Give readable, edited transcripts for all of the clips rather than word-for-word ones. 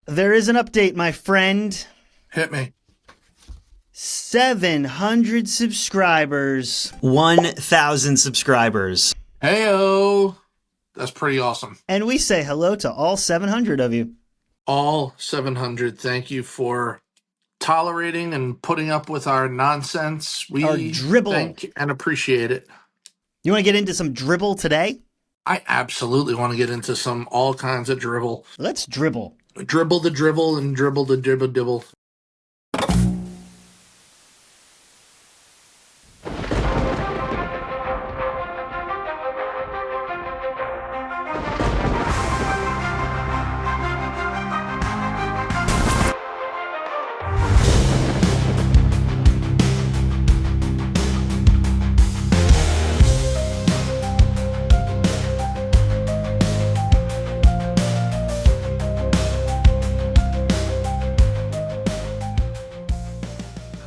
There is an update, my friend. Hit me. 700 subscribers. 1,000 subscribers. Heyo. That's pretty awesome. And we say hello to all 700 of you. All 700. Thank you for tolerating and putting up with our nonsense. Our We dribble. thank and appreciate it. You want to get into some dribble today? I absolutely want to get into some all kinds of dribble. Let's dribble. Dribble the dribble and dribble the dribble dibble.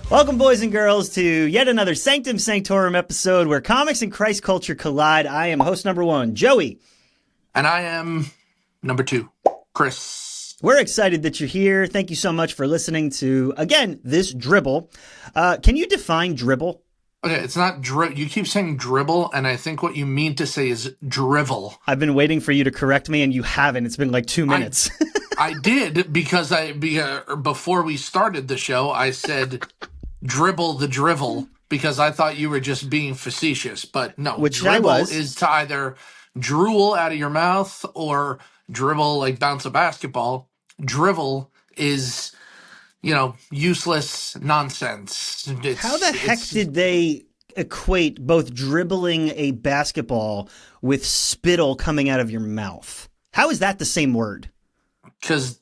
Welcome, boys and girls, to yet another Sanctum Sanctorum episode where comics and Christ culture collide. I am host number one, Joey. And I am number two, Chris. We're excited that you're here. Thank you so much for listening to, again, this dribble. Can you define dribble? Okay, it's not you keep saying dribble, and I think what you mean to say is drivel. I've been waiting for you to correct me, and you haven't. It's been like 2 minutes. I did because before we started the show, I said dribble the drivel because I thought you were just being facetious. But no, Which dribble I was. is to either drool out of your mouth or dribble like bounce a basketball. Drivel is, useless nonsense. How the heck did they equate both dribbling a basketball with spittle coming out of your mouth? How is that the same word? Because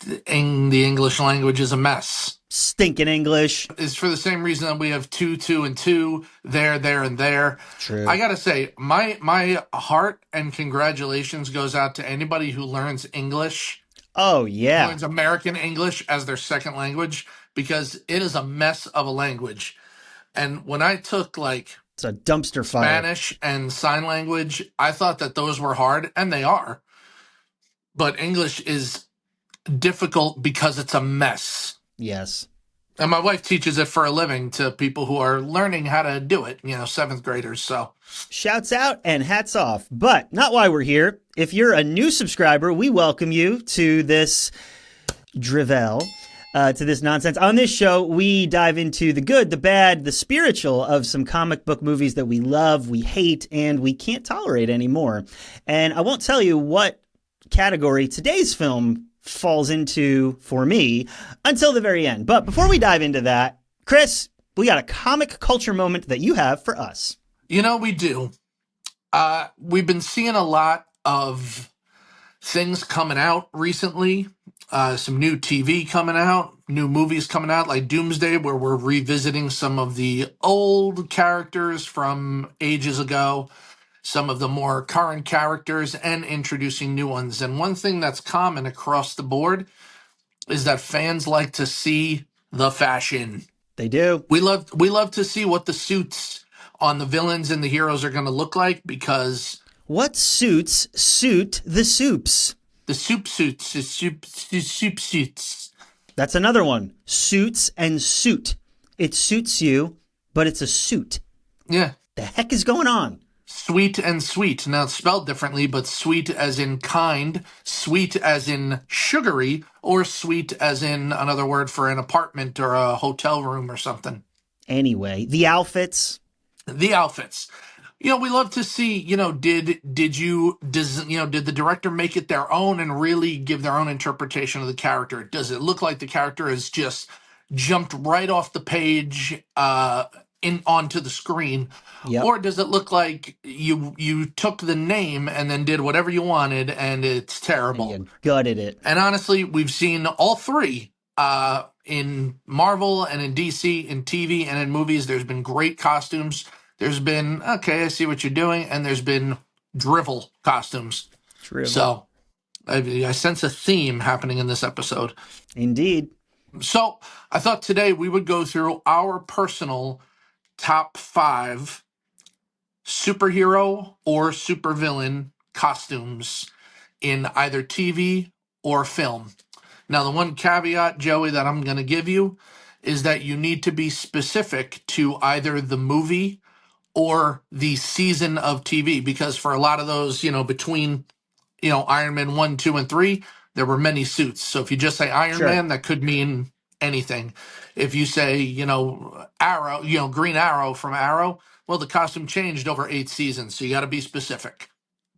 the English language is a mess. Stinking English. It's for the same reason that we have two, and two, there, and there. True. I gotta say, my heart and congratulations goes out to anybody who learns English. Oh, yeah. Learns American English as their second language, because it is a mess of a language. And when I took it's a dumpster fire. Spanish and sign language, I thought that those were hard, and they are. But English is difficult because it's a mess. Yes. And my wife teaches it for a living to people who are learning how to do it, seventh graders. So shouts out and hats off, but not why we're here. If you're a new subscriber, we welcome you to this Drivel, to this nonsense. On this show, we dive into the good, the bad, the spiritual of some comic book movies that we love, we hate, and we can't tolerate anymore. And I won't tell you what category today's film falls into for me until the very end. But before we dive into that, Chris, we got a comic culture moment that you have for us. We do. We've been seeing a lot of things coming out recently. Some new TV coming out, new movies coming out, like Doomsday, where we're revisiting some of the old characters from ages ago, some of the more current characters, and introducing new ones. And one thing that's common across the board is that fans like to see the fashion. They do. We love to see what the suits on the villains and the heroes are going to look like, because what suits suit the soups? The soup suits, the soup suits. That's another one. Suits and suit. It suits you, but it's a suit. Yeah. The heck is going on? Sweet and sweet. Now it's spelled differently, but sweet as in kind, sweet as in sugary, or sweet as in another word for an apartment or a hotel room or something. Anyway, the outfits. The outfits. We love to see, did the director make it their own and really give their own interpretation of the character? Does it look like the character has just jumped right off the page onto the screen? Yep. Or does it look like you took the name and then did whatever you wanted and it's terrible? And you gutted it. And honestly, we've seen all three in Marvel and in DC, in TV and in movies. There's been great costumes. There's been, okay, I see what you're doing, and there's been drivel costumes. Drivel. So I sense a theme happening in this episode. Indeed. So I thought today we would go through our personal top 5 superhero or supervillain costumes in either TV or film. Now, the one caveat, Joey, that I'm going to give you is that you need to be specific to either the movie or the season of TV, because for a lot of those, between, Iron Man 1, 2, and 3, there were many suits. So if you just say Iron Sure. Man, that could mean anything. If you say, Arrow, Green Arrow from Arrow, well, the costume changed over 8 seasons. So you got to be specific.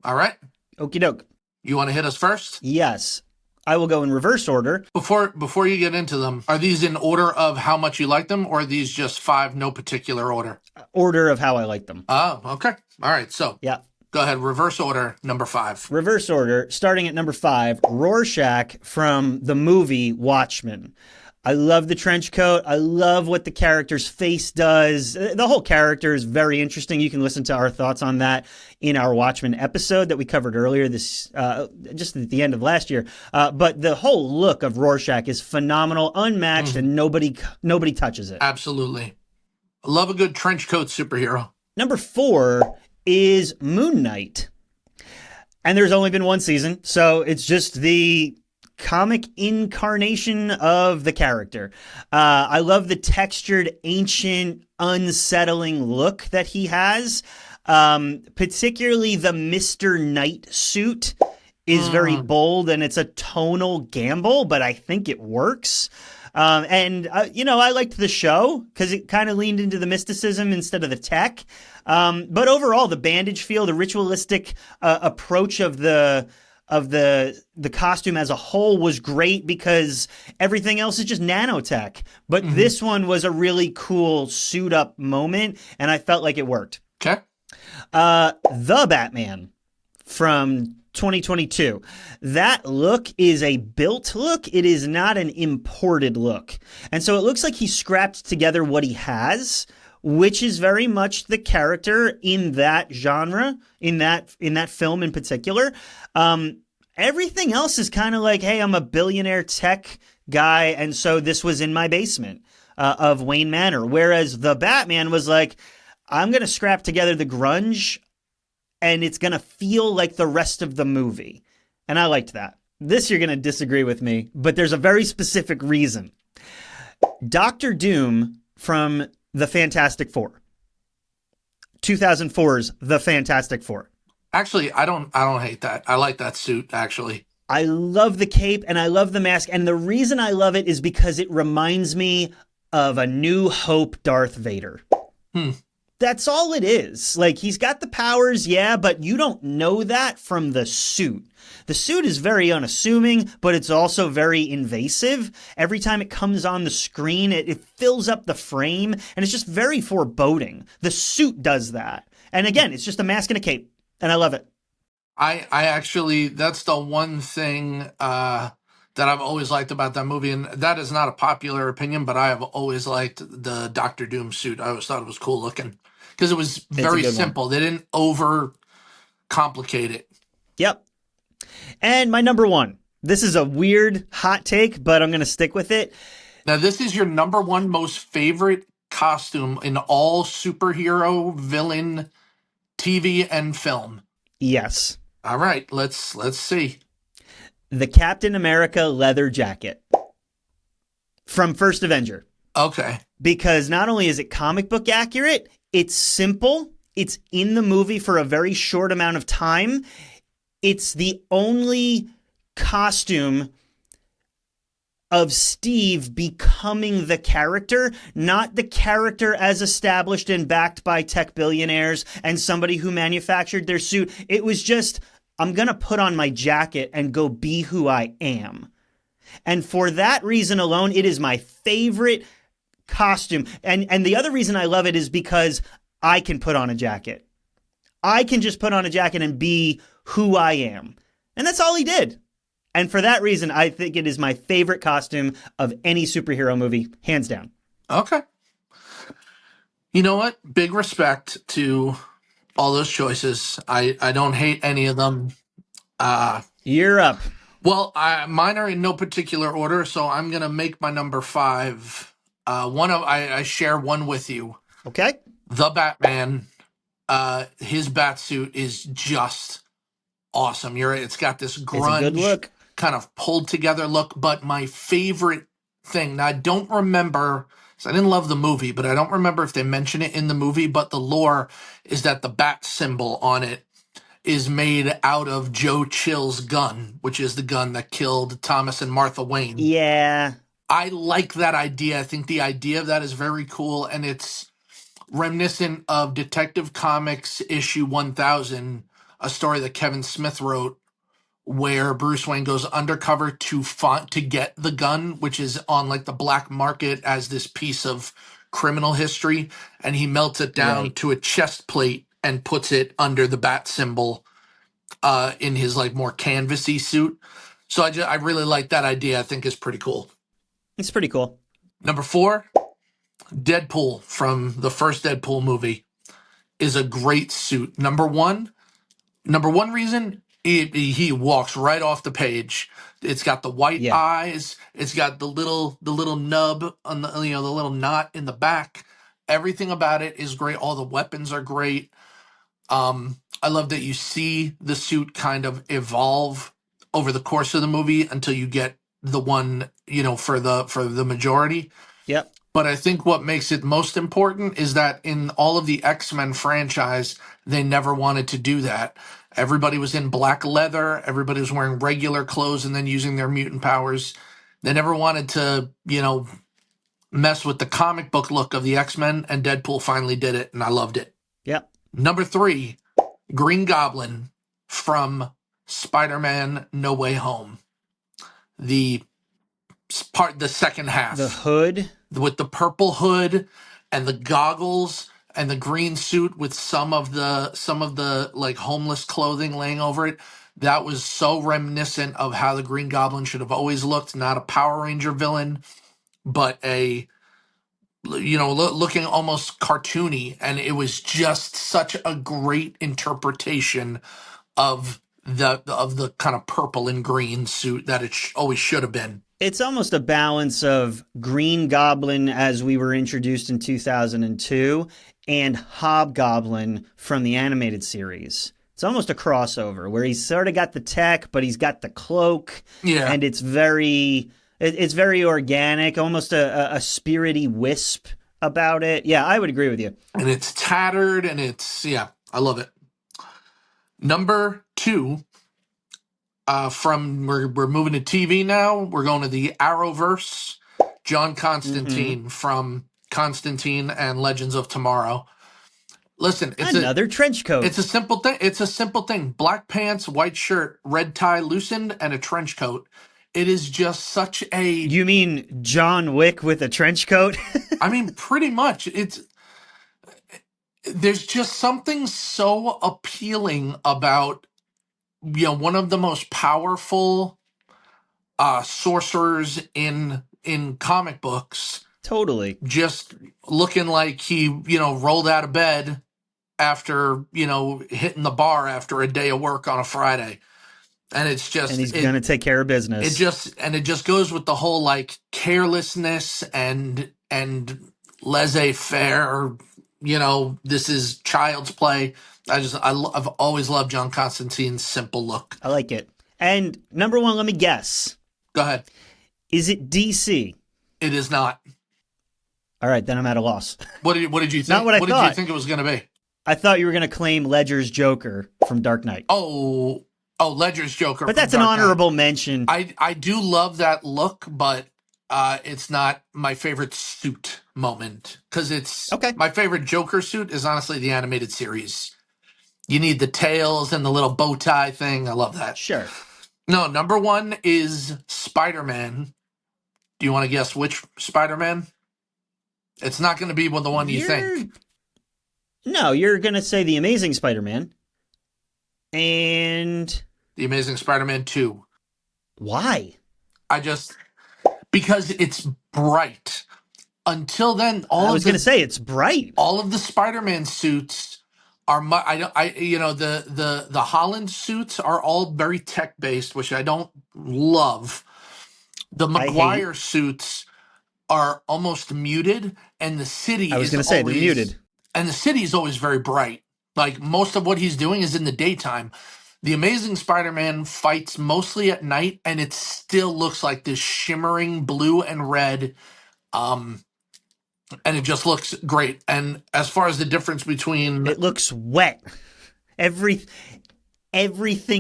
All right? Okie doke. You want to hit us first? Yes. I will go in reverse order. Before you get into them, are these in order of how much you like them, or are these just 5, no particular order? Order of how I like them. Oh, okay. All right. So Yeah. go ahead. Reverse order, number 5. Reverse order, starting at number 5, Rorschach from the movie Watchmen. I love the trench coat. I love what the character's face does. The whole character is very interesting. You can listen to our thoughts on that in our Watchmen episode that we covered earlier just at the end of last year. But the whole look of Rorschach is phenomenal, unmatched, and nobody touches it. Absolutely. I love a good trench coat superhero. Number 4 is Moon Knight. And there's only been one season, so it's just the comic incarnation of the character. I love the textured, ancient, unsettling look that he has. Particularly the Mr. Knight suit is very bold, and it's a tonal gamble, but I think it works. I liked the show because it kind of leaned into the mysticism instead of the tech. But overall, the bandage feel, the ritualistic approach of the costume as a whole was great because everything else is just nanotech. But this one was a really cool suit up moment, and I felt like it worked. Okay. The Batman from 2022. That look is a built look. It is not an imported look. And so it looks like he scrapped together what he has, which is very much the character in that genre, in that film in particular. Everything else is kind of like, hey, I'm a billionaire tech guy, and so this was in my basement of Wayne Manor. Whereas the Batman was like, I'm going to scrap together the grunge, and it's going to feel like the rest of the movie. And I liked that. This you're going to disagree with me, but there's a very specific reason. Dr. Doom from The Fantastic Four. 2004's The Fantastic Four. Actually, I don't hate that. I like that suit, actually. I love the cape and I love the mask. And the reason I love it is because it reminds me of A New Hope Darth Vader. That's all it is. Like, he's got the powers, yeah, but you don't know that from the suit. The suit is very unassuming, but it's also very invasive. Every time it comes on the screen, it fills up the frame, and it's just very foreboding. The suit does that. And again, it's just a mask and a cape, and I love it. I actually, that's the one thing that I've always liked about that movie, and that is not a popular opinion, but I have always liked the Doctor Doom suit. I always thought it was cool looking because it was very simple. They didn't over complicate it. Yep. And my number 1. This is a weird hot take, but I'm going to stick with it. Now, this is your number 1 most favorite costume in all superhero, villain, TV, and film. Yes. All right, let's see. The Captain America leather jacket from First Avenger. Okay. Because not only is it comic book accurate, it's simple. It's in the movie for a very short amount of time. It's the only costume of Steve becoming the character, not the character as established and backed by tech billionaires and somebody who manufactured their suit. It was just, I'm going to put on my jacket and go be who I am. And for that reason alone, it is my favorite costume. And the other reason I love it is because I can put on a jacket. I can just put on a jacket and be who I am. And that's all he did. And for that reason, I think it is my favorite costume of any superhero movie, hands down. Okay. You know what? Big respect to all those choices. I don't hate any of them. You're up. Well, mine are in no particular order, so I'm going to make my number 5. I share one with you. Okay. The Batman. His bat suit is just awesome. It's got this grunge It's a good look. kind of pulled together look. But my favorite thing, now I don't remember, 'cause I didn't love the movie, but I don't remember if they mention it in the movie, but the lore is that the bat symbol on it is made out of Joe Chill's gun, which is the gun that killed Thomas and Martha Wayne. Yeah. I like that idea. I think the idea of that is very cool, and it's reminiscent of Detective Comics issue 1000, a story that Kevin Smith wrote, where Bruce Wayne goes undercover to get the gun, which is on like the black market as this piece of criminal history, and he melts it down Right. to a chest plate and puts it under the bat symbol in his like more canvassy suit. So I really like that idea. I think is pretty cool. It's pretty cool. Number 4, Deadpool from the first Deadpool movie is a great suit. Number one reason, he walks right off the page. It's got the white Yeah. eyes. It's got the little nub on the the little knot in the back. Everything about it is great. All the weapons are great. I love that you see the suit kind of evolve over the course of the movie until you get the one, for the majority. Yep. But I think what makes it most important is that in all of the X-Men franchise, they never wanted to do that. Everybody was in black leather. Everybody was wearing regular clothes and then using their mutant powers. They never wanted to, mess with the comic book look of the X-Men, and Deadpool finally did it, and I loved it. Yep. Number 3, Green Goblin from Spider-Man No Way Home. The second half. The hood. With the purple hood and the goggles and the green suit with some of the like homeless clothing laying over it. That was so reminiscent of how the Green Goblin should have always looked. Not a Power Ranger villain, but a, looking almost cartoony. And it was just such a great interpretation of the kind of purple and green suit that it always should have been. It's almost a balance of Green Goblin as we were introduced in 2002 and Hobgoblin from the animated series. It's almost a crossover where he's sort of got the tech, but he's got the cloak. Yeah. And it's very organic, almost a spirity wisp about it. Yeah, I would agree with you. And it's tattered, and I love it. Number 2, we're moving to TV now. We're going to the Arrowverse. John Constantine from Constantine and Legends of Tomorrow. Listen, it's another trench coat. It's a simple thing. Black pants, white shirt, red tie loosened, and a trench coat. It is just such a... You mean John Wick with a trench coat? I mean, pretty much. There's just something so appealing about, one of the most powerful sorcerers in comic books. Totally. Just looking like he, rolled out of bed after, hitting the bar after a day of work on a Friday. And it's just... And he's going to take care of business. It just goes with the whole, like, carelessness and laissez-faire, this is child's play. I've always loved John Constantine's simple look. I like it. And number 1, let me guess. Go ahead. Is it DC? It is not. All right, then I'm at a loss. What did you think? Not what I thought. Did you think it was going to be? I thought you were going to claim Ledger's Joker from Dark Knight. Oh, Ledger's Joker. But that's an honorable mention. I do love that look, but it's not my favorite suit moment, because it's okay. My favorite Joker suit is honestly the animated series. You need the tails and the little bow tie thing. I love that. Sure. No, number 1 is Spider-Man. Do you want to guess which Spider-Man? It's not going to be the one you think. No, you're going to say The Amazing Spider-Man. And... The Amazing Spider-Man 2. Why? Because it's bright. Until then, I was going to say it's bright. All of the Spider-Man suits are the Holland suits are all very tech based, which I don't love. The Maguire suits are almost muted, and the city. I was going to say they're muted, and the city is always very bright. Like most of what he's doing is in the daytime. The Amazing Spider-Man fights mostly at night, and it still looks like this shimmering blue and red, and it just looks great. And as far as the difference between... It looks wet. Everything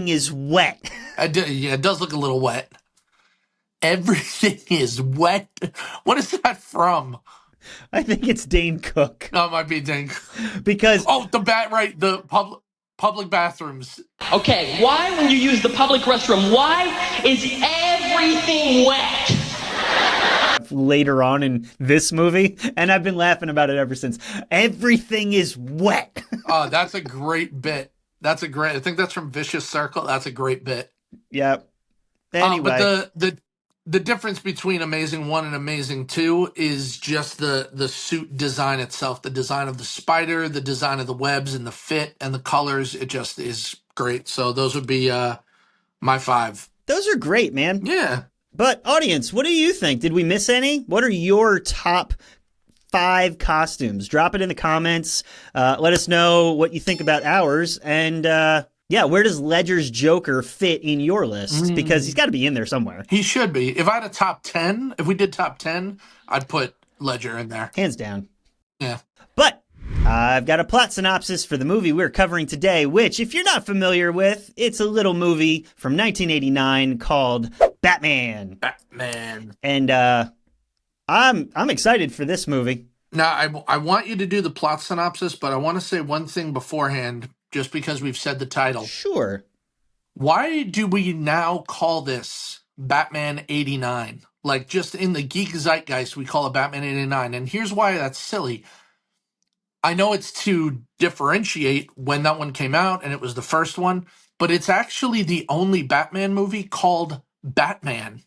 is wet. Yeah, it does look a little wet. Everything is wet. What is that from? I think it's Dane Cook. No, it might be Dang. Because The public bathrooms. Okay, why when you use the public restroom, why is everything wet? later on in this movie, and I've been laughing about it ever since. Everything is wet. That's a great bit. I think that's from Vicious Circle. That's a great bit. Yep. Anyway. But the difference between Amazing 1 and Amazing 2 is just the suit design itself, the design of the spider, the design of the webs and the fit and the colors. It just is great. So those would be my 5. Those are great, man. Yeah. But audience, what do you think? Did we miss any? What are your top 5 costumes? Drop it in the comments. Let us know what you think about ours. And yeah, where does Ledger's Joker fit in your list? Because he's got to be in there somewhere. He should be. If I had a top 10, if we did top 10, I'd put Ledger in there. Hands down. Yeah. But I've got a plot synopsis for the movie we're covering today, which, if you're not familiar with, it's a little movie from 1989 called Batman. Batman. And I'm excited for this movie. Now, I want you to do the plot synopsis, but I want to say one thing beforehand, just because we've said the title. Sure. Why do we now call this Batman 89? Like, just in the geek zeitgeist, we call it Batman 89. And here's why that's silly. I know it's to differentiate when that one came out, and it was the first one, but it's actually the only Batman movie called Batman.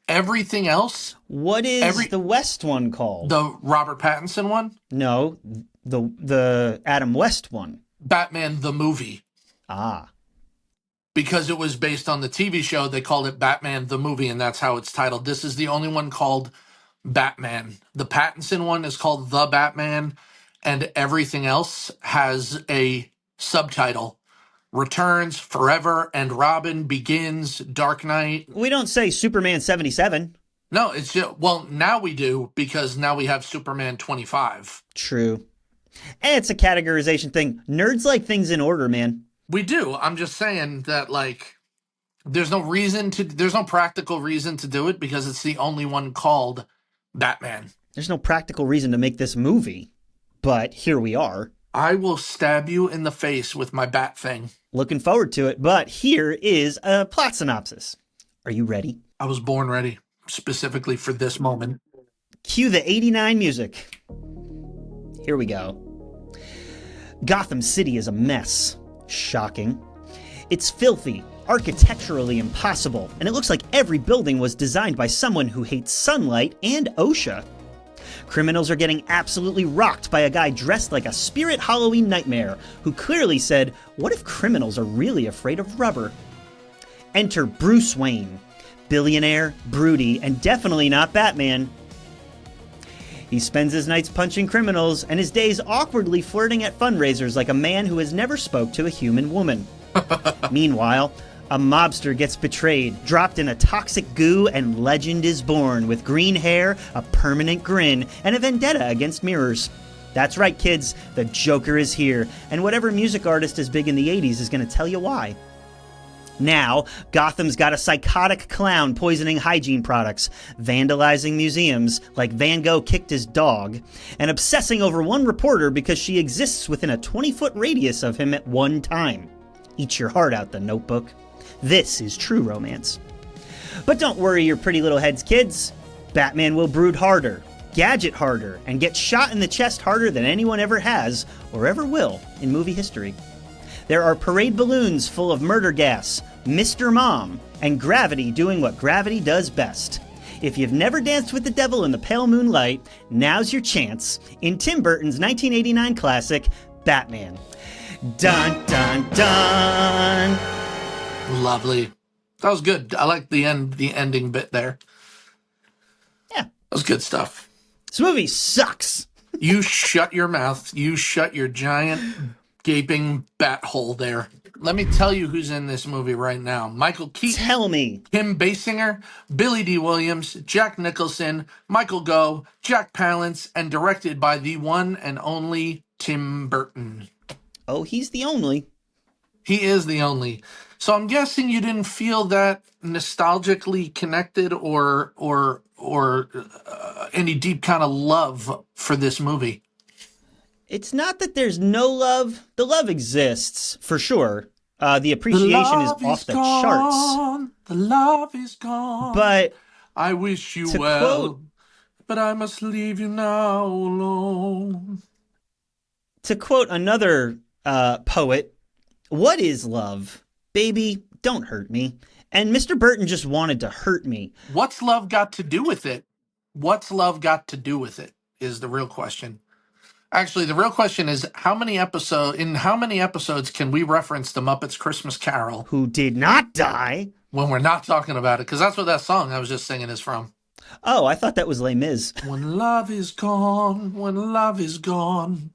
Everything else... What is the West one called? The Robert Pattinson one? No, the Adam West one. Batman the movie. Ah. Because it was based on the TV show, they called it Batman the movie, and that's how it's titled. This is the only one called Batman. The Pattinson one is called The Batman, and everything else has a subtitle. Returns, Forever, and Robin, Begins, Dark Knight. We don't say Superman 77. No, it's just, well, now we do, because now we have Superman 25. True. And it's a categorization thing. Nerds like things in order, man. We do. I'm just saying that, like, there's no practical reason to do it because it's the only one called Batman. There's no practical reason to make this movie, but here we are. I will stab you in the face with my bat thing. Looking forward to it, but here is a plot synopsis. Are you ready? I was born ready, specifically for this moment. Cue the 89 music. Here we go. Gotham City is a mess. Shocking. It's filthy, architecturally impossible, and it looks like every building was designed by someone who hates sunlight and OSHA. Criminals are getting absolutely rocked by a guy dressed like a spirit Halloween nightmare who clearly said, "What if criminals are really afraid of rubber?" Enter Bruce Wayne, billionaire, broody, and definitely not Batman. He spends his nights punching criminals and his days awkwardly flirting at fundraisers like a man who has never spoke to a human woman. Meanwhile, a mobster gets betrayed, dropped in a toxic goo, and legend is born with green hair, a permanent grin, and a vendetta against mirrors. That's right, kids, the Joker is here, and whatever music artist is big in the 80s is going to tell you why. Now, Gotham's got a psychotic clown poisoning hygiene products, vandalizing museums like Van Gogh kicked his dog, and obsessing over one reporter because she exists within a 20-foot radius of him at one time. Eat your heart out, The Notebook. This is true romance. But don't worry your pretty little heads, kids. Batman will brood harder, gadget harder, and get shot in the chest harder than anyone ever has or ever will in movie history. There are parade balloons full of murder gas, Mr. Mom, and gravity doing what gravity does best. If you've never danced with the devil in the pale moonlight, now's your chance in Tim Burton's 1989 classic, Batman. Dun, dun, dun! Lovely. That was good. I like the ending bit there. Yeah. That was good stuff. This movie sucks. You shut your mouth. You shut your giant gaping bat hole there. Let me tell you who's in this movie right now. Michael Keaton, Tell me. Kim Basinger, Billy D. Williams, Jack Nicholson, Michael Gough, Jack Palance, and directed by the one and only Tim Burton. Oh, he's the only. He is the only. So I'm guessing you didn't feel that nostalgically connected or any deep kind of love for this movie. It's not that there's no love. The love exists, for sure. The appreciation is off the charts. The love is gone. But I wish you well, but I must leave you now alone. To quote another poet, what is love? Baby, don't hurt me. And Mr. Burton just wanted to hurt me. What's love got to do with it? What's love got to do with it is the real question. Actually, the real question is how many episodes can we reference the Muppets Christmas Carol? Who did not die. When we're not talking about it, because that's what that song I was just singing is from. Oh, I thought that was Les Mis. When love is gone, when love is gone.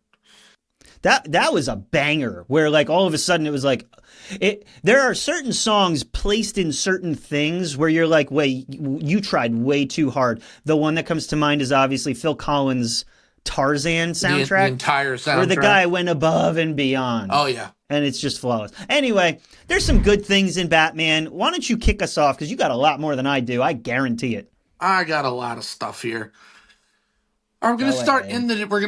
That was a banger where like all of a sudden it was like there are certain songs placed in certain things where you're like, wait, you tried way too hard. The one that comes to mind is obviously Phil Collins' Tarzan soundtrack. The entire soundtrack. Where the guy went above and beyond. Oh, yeah. And it's just flawless. Anyway, there's some good things in Batman. Why don't you kick us off? Because you got a lot more than I do. I guarantee it. I got a lot of stuff here. All right, we're going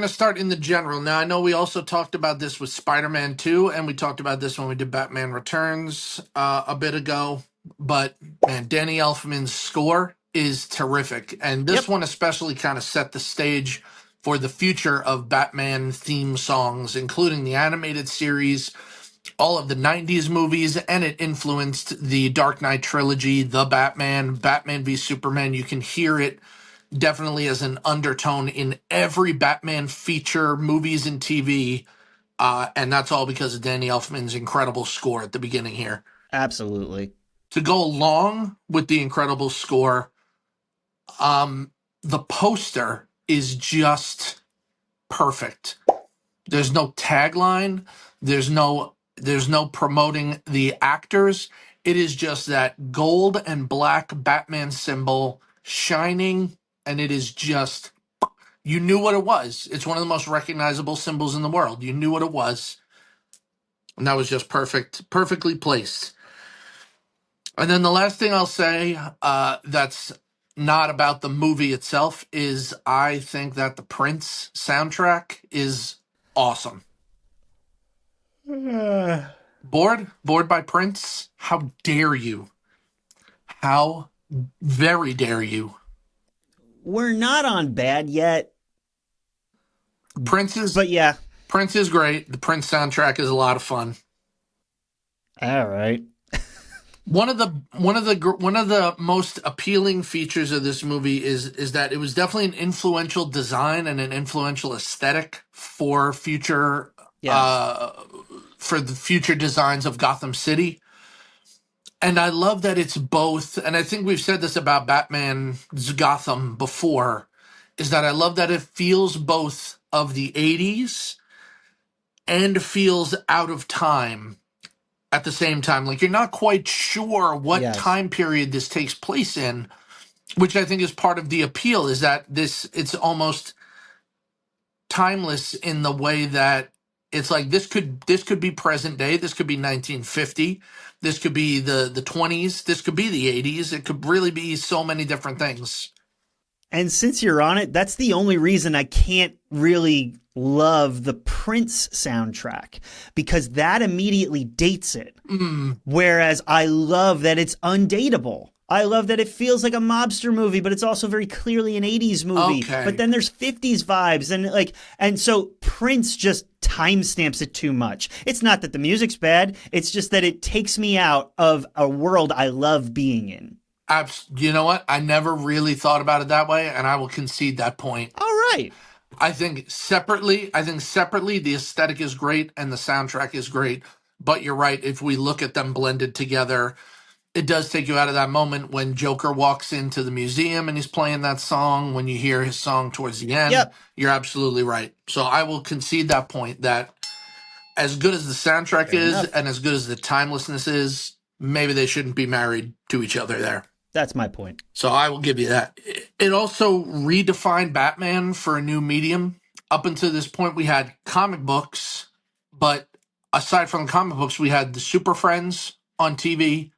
to start in the general. Now, I know we also talked about this with Spider-Man 2, and we talked about this when we did Batman Returns a bit ago. But, man, Danny Elfman's score is terrific. And this one especially kind of set the stage for the future of Batman theme songs, including the animated series, all of the 90s movies, and it influenced the Dark Knight trilogy, The Batman, Batman v Superman. You can hear it definitely as an undertone in every Batman feature, movies, and TV. And that's all because of Danny Elfman's incredible score at the beginning here. Absolutely. To go along with the incredible score, the poster is just perfect. There's no tagline. There's no promoting the actors. It is just that gold and black Batman symbol shining, and it is just, you knew what it was. It's one of the most recognizable symbols in the world. You knew what it was. And that was just perfectly placed. And then the last thing I'll say that's not about the movie itself is I think that the Prince soundtrack is awesome. Bored by Prince? How dare you? How very dare you? We're not on bad yet. Prince is great. The Prince soundtrack is a lot of fun. All right. One of the most appealing features of this movie is that it was definitely an influential design and an influential aesthetic for future for the future designs of Gotham City. And I love that it's both, and I think we've said this about Batman's Gotham before, is that I love that it feels both of the 80s and feels out of time at the same time. Like, you're not quite sure what time period this takes place in, which I think is part of the appeal, is that it's almost timeless in the way that it's like this could be present day, this could be 1950, this could be the 20s, this could be the 80s. It could really be so many different things. And since you're on it, that's the only reason I can't really love the Prince soundtrack, because that immediately dates it. Whereas I love that it's undateable. I love that it feels like a mobster movie, but it's also very clearly an 80s movie. Okay. But then there's 50s vibes, and so Prince just timestamps it too much. It's not that the music's bad, it's just that it takes me out of a world I love being in. You know what? I never really thought about it that way, and I will concede that point. All right. I think separately, the aesthetic is great and the soundtrack is great. But you're right, if we look at them blended together, it does take you out of that moment when Joker walks into the museum and he's playing that song. When you hear his song towards the end, You're absolutely right. So I will concede that point, that as good as the soundtrack Fair is enough. and as good as the timelessness is, maybe they shouldn't be married to each other there. That's my point. So I will give you that. It also redefined Batman for a new medium. Up until this point, we had comic books, but aside from the comic books, we had the Super Friends on TV,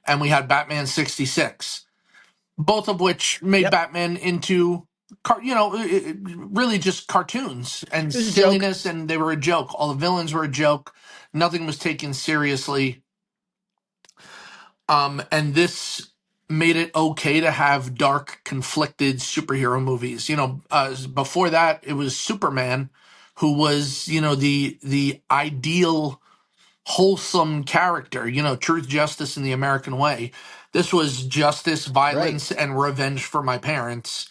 and we had Batman 66, both of which made Yep. Batman into, really just cartoons and was a silliness, and they were a joke. All the villains were a joke. Nothing was taken seriously. And this made it okay to have dark, conflicted superhero movies. Before that, it was Superman, who was, the ideal wholesome character, truth, justice, in the American way. This was justice, violence, and revenge for my parents.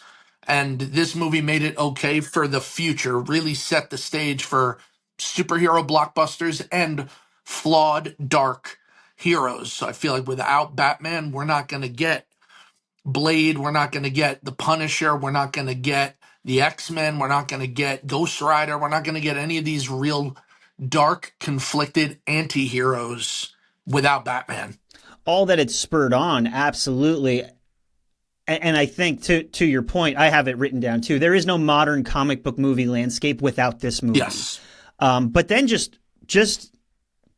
And this movie made it okay for the future, really set the stage for superhero blockbusters and flawed, dark heroes. So I feel like without Batman, we're not going to get Blade, we're not going to get the Punisher, we're not going to get the X-Men, we're not going to get Ghost Rider, we're not going to get any of these real dark, conflicted anti-heroes without Batman. All that it spurred on, absolutely. And I think to your point, I have it written down too. There is no modern comic book movie landscape without this movie. Yes. But then just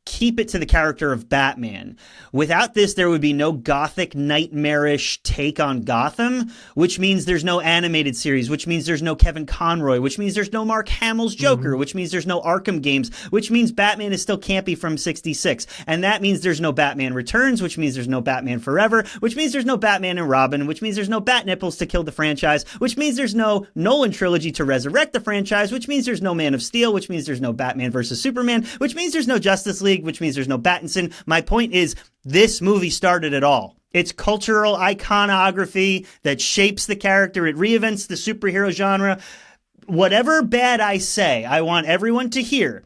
keep it to the character of Batman. Without this, there would be no gothic, nightmarish take on Gotham, which means there's no animated series, which means there's no Kevin Conroy, which means there's no Mark Hamill's Joker, which means there's no Arkham games, which means Batman is still campy from 66. And that means there's no Batman Returns, which means there's no Batman Forever, which means there's no Batman and Robin, which means there's no Bat Nipples to kill the franchise, which means there's no Nolan trilogy to resurrect the franchise, which means there's no Man of Steel, which means there's no Batman versus Superman, which means there's no Justice League, which means there's no Pattinson. My point is, this movie started it all. It's cultural iconography that shapes the character. It reinvents the superhero genre. Whatever bad I say, I want everyone to hear.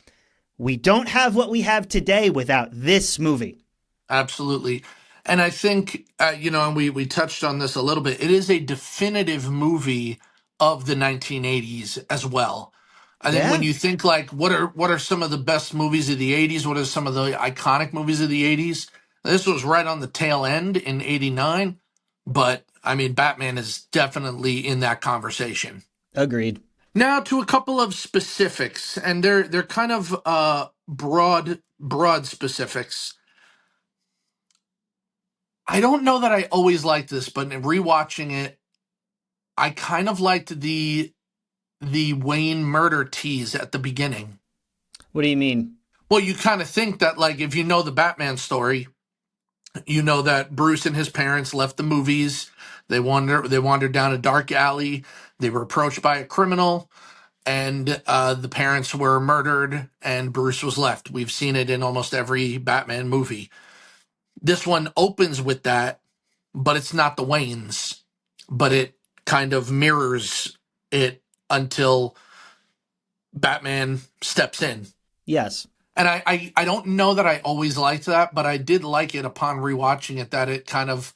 We don't have what we have today without this movie. Absolutely. And I think, and we touched on this a little bit, it is a definitive movie of the 1980s as well. I think when you think like, what are some of the best movies of the 80s? What are some of the iconic movies of the 80s? This was right on the tail end in 89. But, I mean, Batman is definitely in that conversation. Agreed. Now to a couple of specifics, and they're kind of broad specifics. I don't know that I always liked this, but in rewatching it, I kind of liked the Wayne murder tease at the beginning. What do you mean? Well, you kind of think that, like, if you know the Batman story, you know that Bruce and his parents left the movies. They wandered down a dark alley. They were approached by a criminal, and the parents were murdered, and Bruce was left. We've seen it in almost every Batman movie. This one opens with that, but it's not the Waynes, but it kind of mirrors it until Batman steps in. Yes. And I don't know that I always liked that, but I did like it upon rewatching it, that it kind of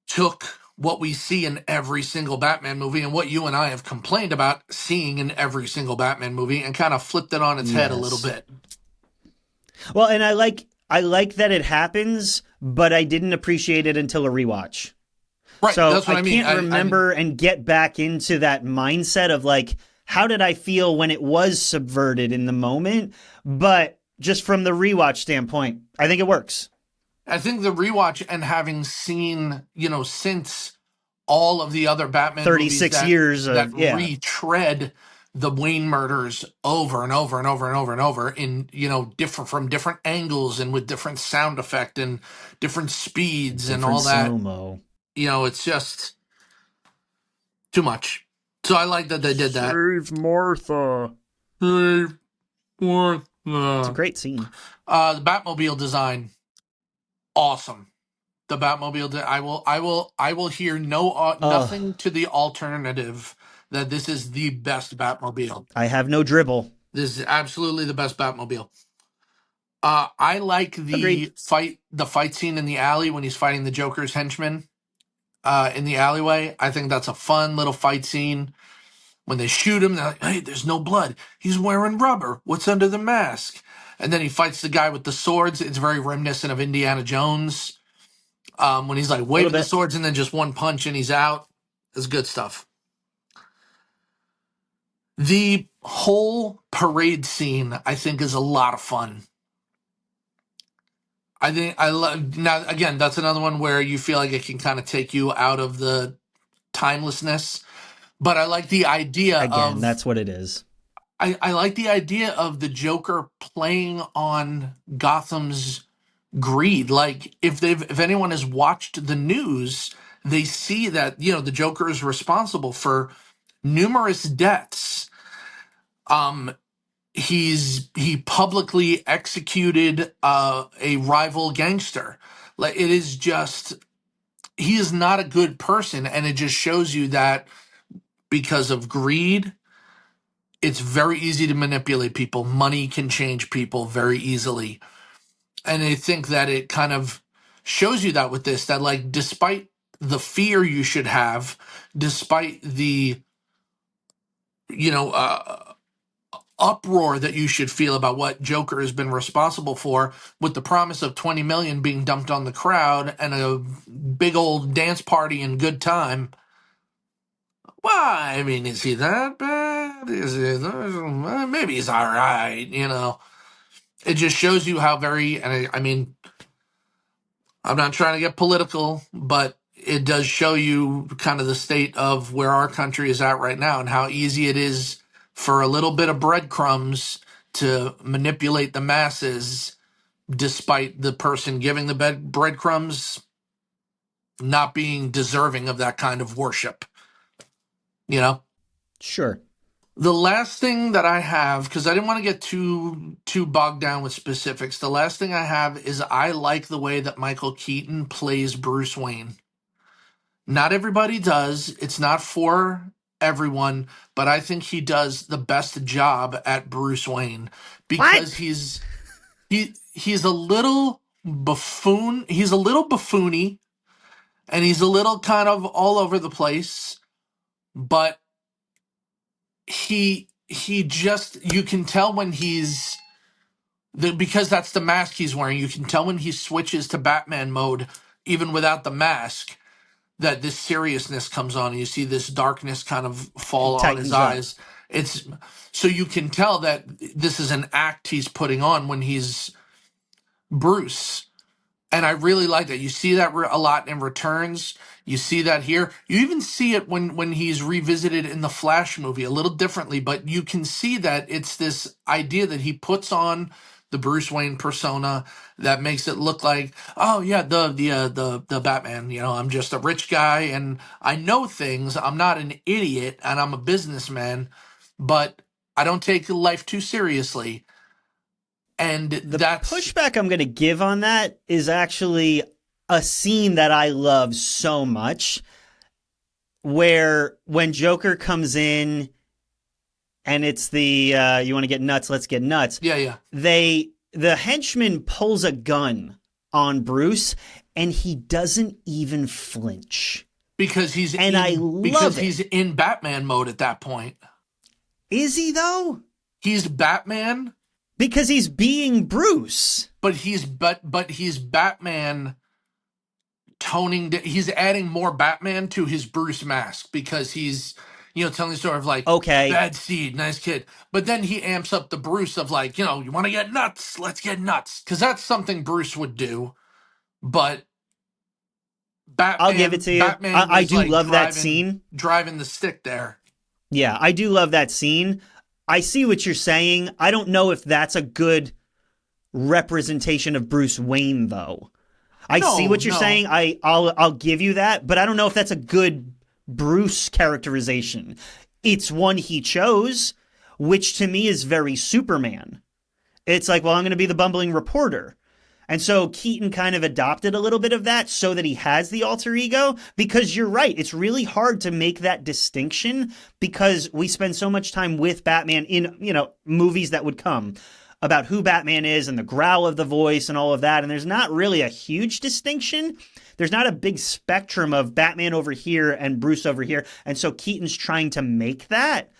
took what we see in every single Batman movie and what you and I have complained about seeing in every single Batman movie and kind of flipped it on its head a little bit. Well, and I like that it happens, but I didn't appreciate it until a rewatch. Right, so that's what I mean. Can't remember and get back into that mindset of like, how did I feel when it was subverted in the moment? But just from the rewatch standpoint, I think it works. I think the rewatch and having seen, since all of the other Batman 36 movies years that retread the Wayne murders over and over and over and over and over in, from different angles and with different sound effect and different speeds and all that. Slow-mo. It's just too much. So I like that they did that. Save Martha. Save Martha. It's a great scene. The Batmobile design, awesome. The Batmobile. I will hear nothing to the alternative that this is the best Batmobile. I have no dribble. This is absolutely the best Batmobile. I like the fight scene in the alley when he's fighting the Joker's henchmen in the alleyway. I think that's a fun little fight scene. when they shoot him, they're like, hey, there's no blood. He's wearing rubber. What's under the mask? And then he fights the guy with the swords. It's very reminiscent of Indiana Jones. When he's like waving the swords and then just one punch and he's out. It's good stuff. The whole parade scene, I think, is a lot of fun. I think I love, now again, that's another one where you feel like it can kind of take you out of the timelessness. But I like the idea Again, that's what it is. I like the idea of the Joker playing on Gotham's greed. Like if anyone has watched the news, they see that, you know, the Joker is responsible for numerous deaths. He publicly executed a rival gangster. Like it is just, he is not a good person, and it just shows you that because of greed, it's very easy to manipulate people. Money can change people very easily. And I think that it kind of shows you that with this, that like, despite the fear you should have, despite the, you know, uproar that you should feel about what Joker has been responsible for, with the promise of 20 million being dumped on the crowd and a big old dance party and good time. Why? I mean, is he that bad? Is it? Maybe he's all right, you know. It just shows you how very, and I mean, I'm not trying to get political, but it does show you kind of the state of where our country is at right now and how easy it is for a little bit of breadcrumbs to manipulate the masses, despite the person giving the breadcrumbs not being deserving of that kind of worship. You know? Sure. The last thing that I have, because I didn't want to get too bogged down with specifics, the last thing I have is I like the way that Michael Keaton plays Bruce Wayne. Not everybody does. It's not for everyone, but I think he does the best job at Bruce Wayne because he's a little buffoon. He's a little buffoony, and he's a little kind of all over the place, but he just, you can tell when he's because that's the mask he's wearing. You can tell when he switches to Batman mode, even without the mask, that this seriousness comes on, and you see this darkness kind of fall on his eyes. It's so you can tell that this is an act he's putting on when he's Bruce. And I really like that. You see that a lot in Returns. You see that here. You even see it when he's revisited in the Flash movie a little differently, but you can see that it's this idea that he puts on the Bruce Wayne persona that makes it look like, oh yeah, the Batman, you know, I'm just a rich guy and I know things. I'm not an idiot and I'm a businessman, but I don't take life too seriously. And that's pushback I'm going to give on that is actually a scene that I love so much, where when Joker comes in and it's the you want to get nuts, let's get nuts. Yeah. The henchman pulls a gun on Bruce and he doesn't even flinch. Because he's he's in Batman mode at that point. Is he though? He's Batman. Because he's being Bruce. But he's Batman toning, he's adding more Batman to his Bruce mask because he's, you know, telling the story of like, okay, bad seed, nice kid. But then he amps up the Bruce of like, you know, you want to get nuts? Let's get nuts. Because that's something Bruce would do. But Batman, I'll give it to you. I do like love that scene. Driving the stick there. Yeah, I do love that scene. I see what you're saying. I don't know if that's a good representation of Bruce Wayne, though. I see what you're saying. I'll give you that, but I don't know if that's a good Bruce characterization. It's one he chose, which to me is very Superman. It's like, well, I'm going to be the bumbling reporter. And so Keaton kind of adopted a little bit of that so that he has the alter ego, because you're right. It's really hard to make that distinction because we spend so much time with Batman in, you know, movies that would come about who Batman is and the growl of the voice and all of that. And there's not really a huge distinction. there's not a big spectrum of Batman over here and Bruce over here. And so Keaton's trying to make that.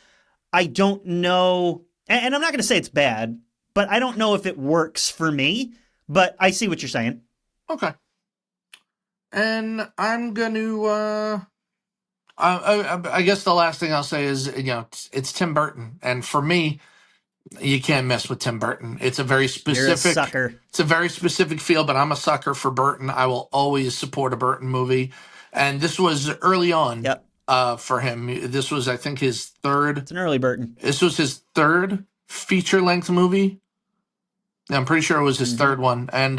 I don't know. And I'm not going to say it's bad, but I don't know if it works for me. But I see what you're saying. Okay. And I'm going to, I guess the last thing I'll say is, it's Tim Burton. And for me, you can't mess with Tim Burton. It's a very specific, You're a sucker. It's a very specific feel, but I'm a sucker for Burton. I will always support a Burton movie. And this was early on for him. This was, I think, his third. It's an early Burton. This was his third feature-length movie. I'm pretty sure it was his third one. And,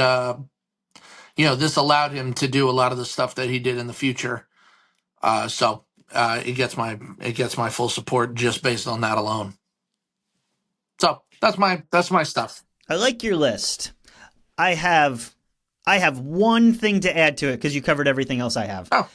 this allowed him to do a lot of the stuff that he did in the future. So it gets my full support just based on that alone. So that's my stuff. I like your list. I have one thing to add to it because you covered everything else I have. Oh.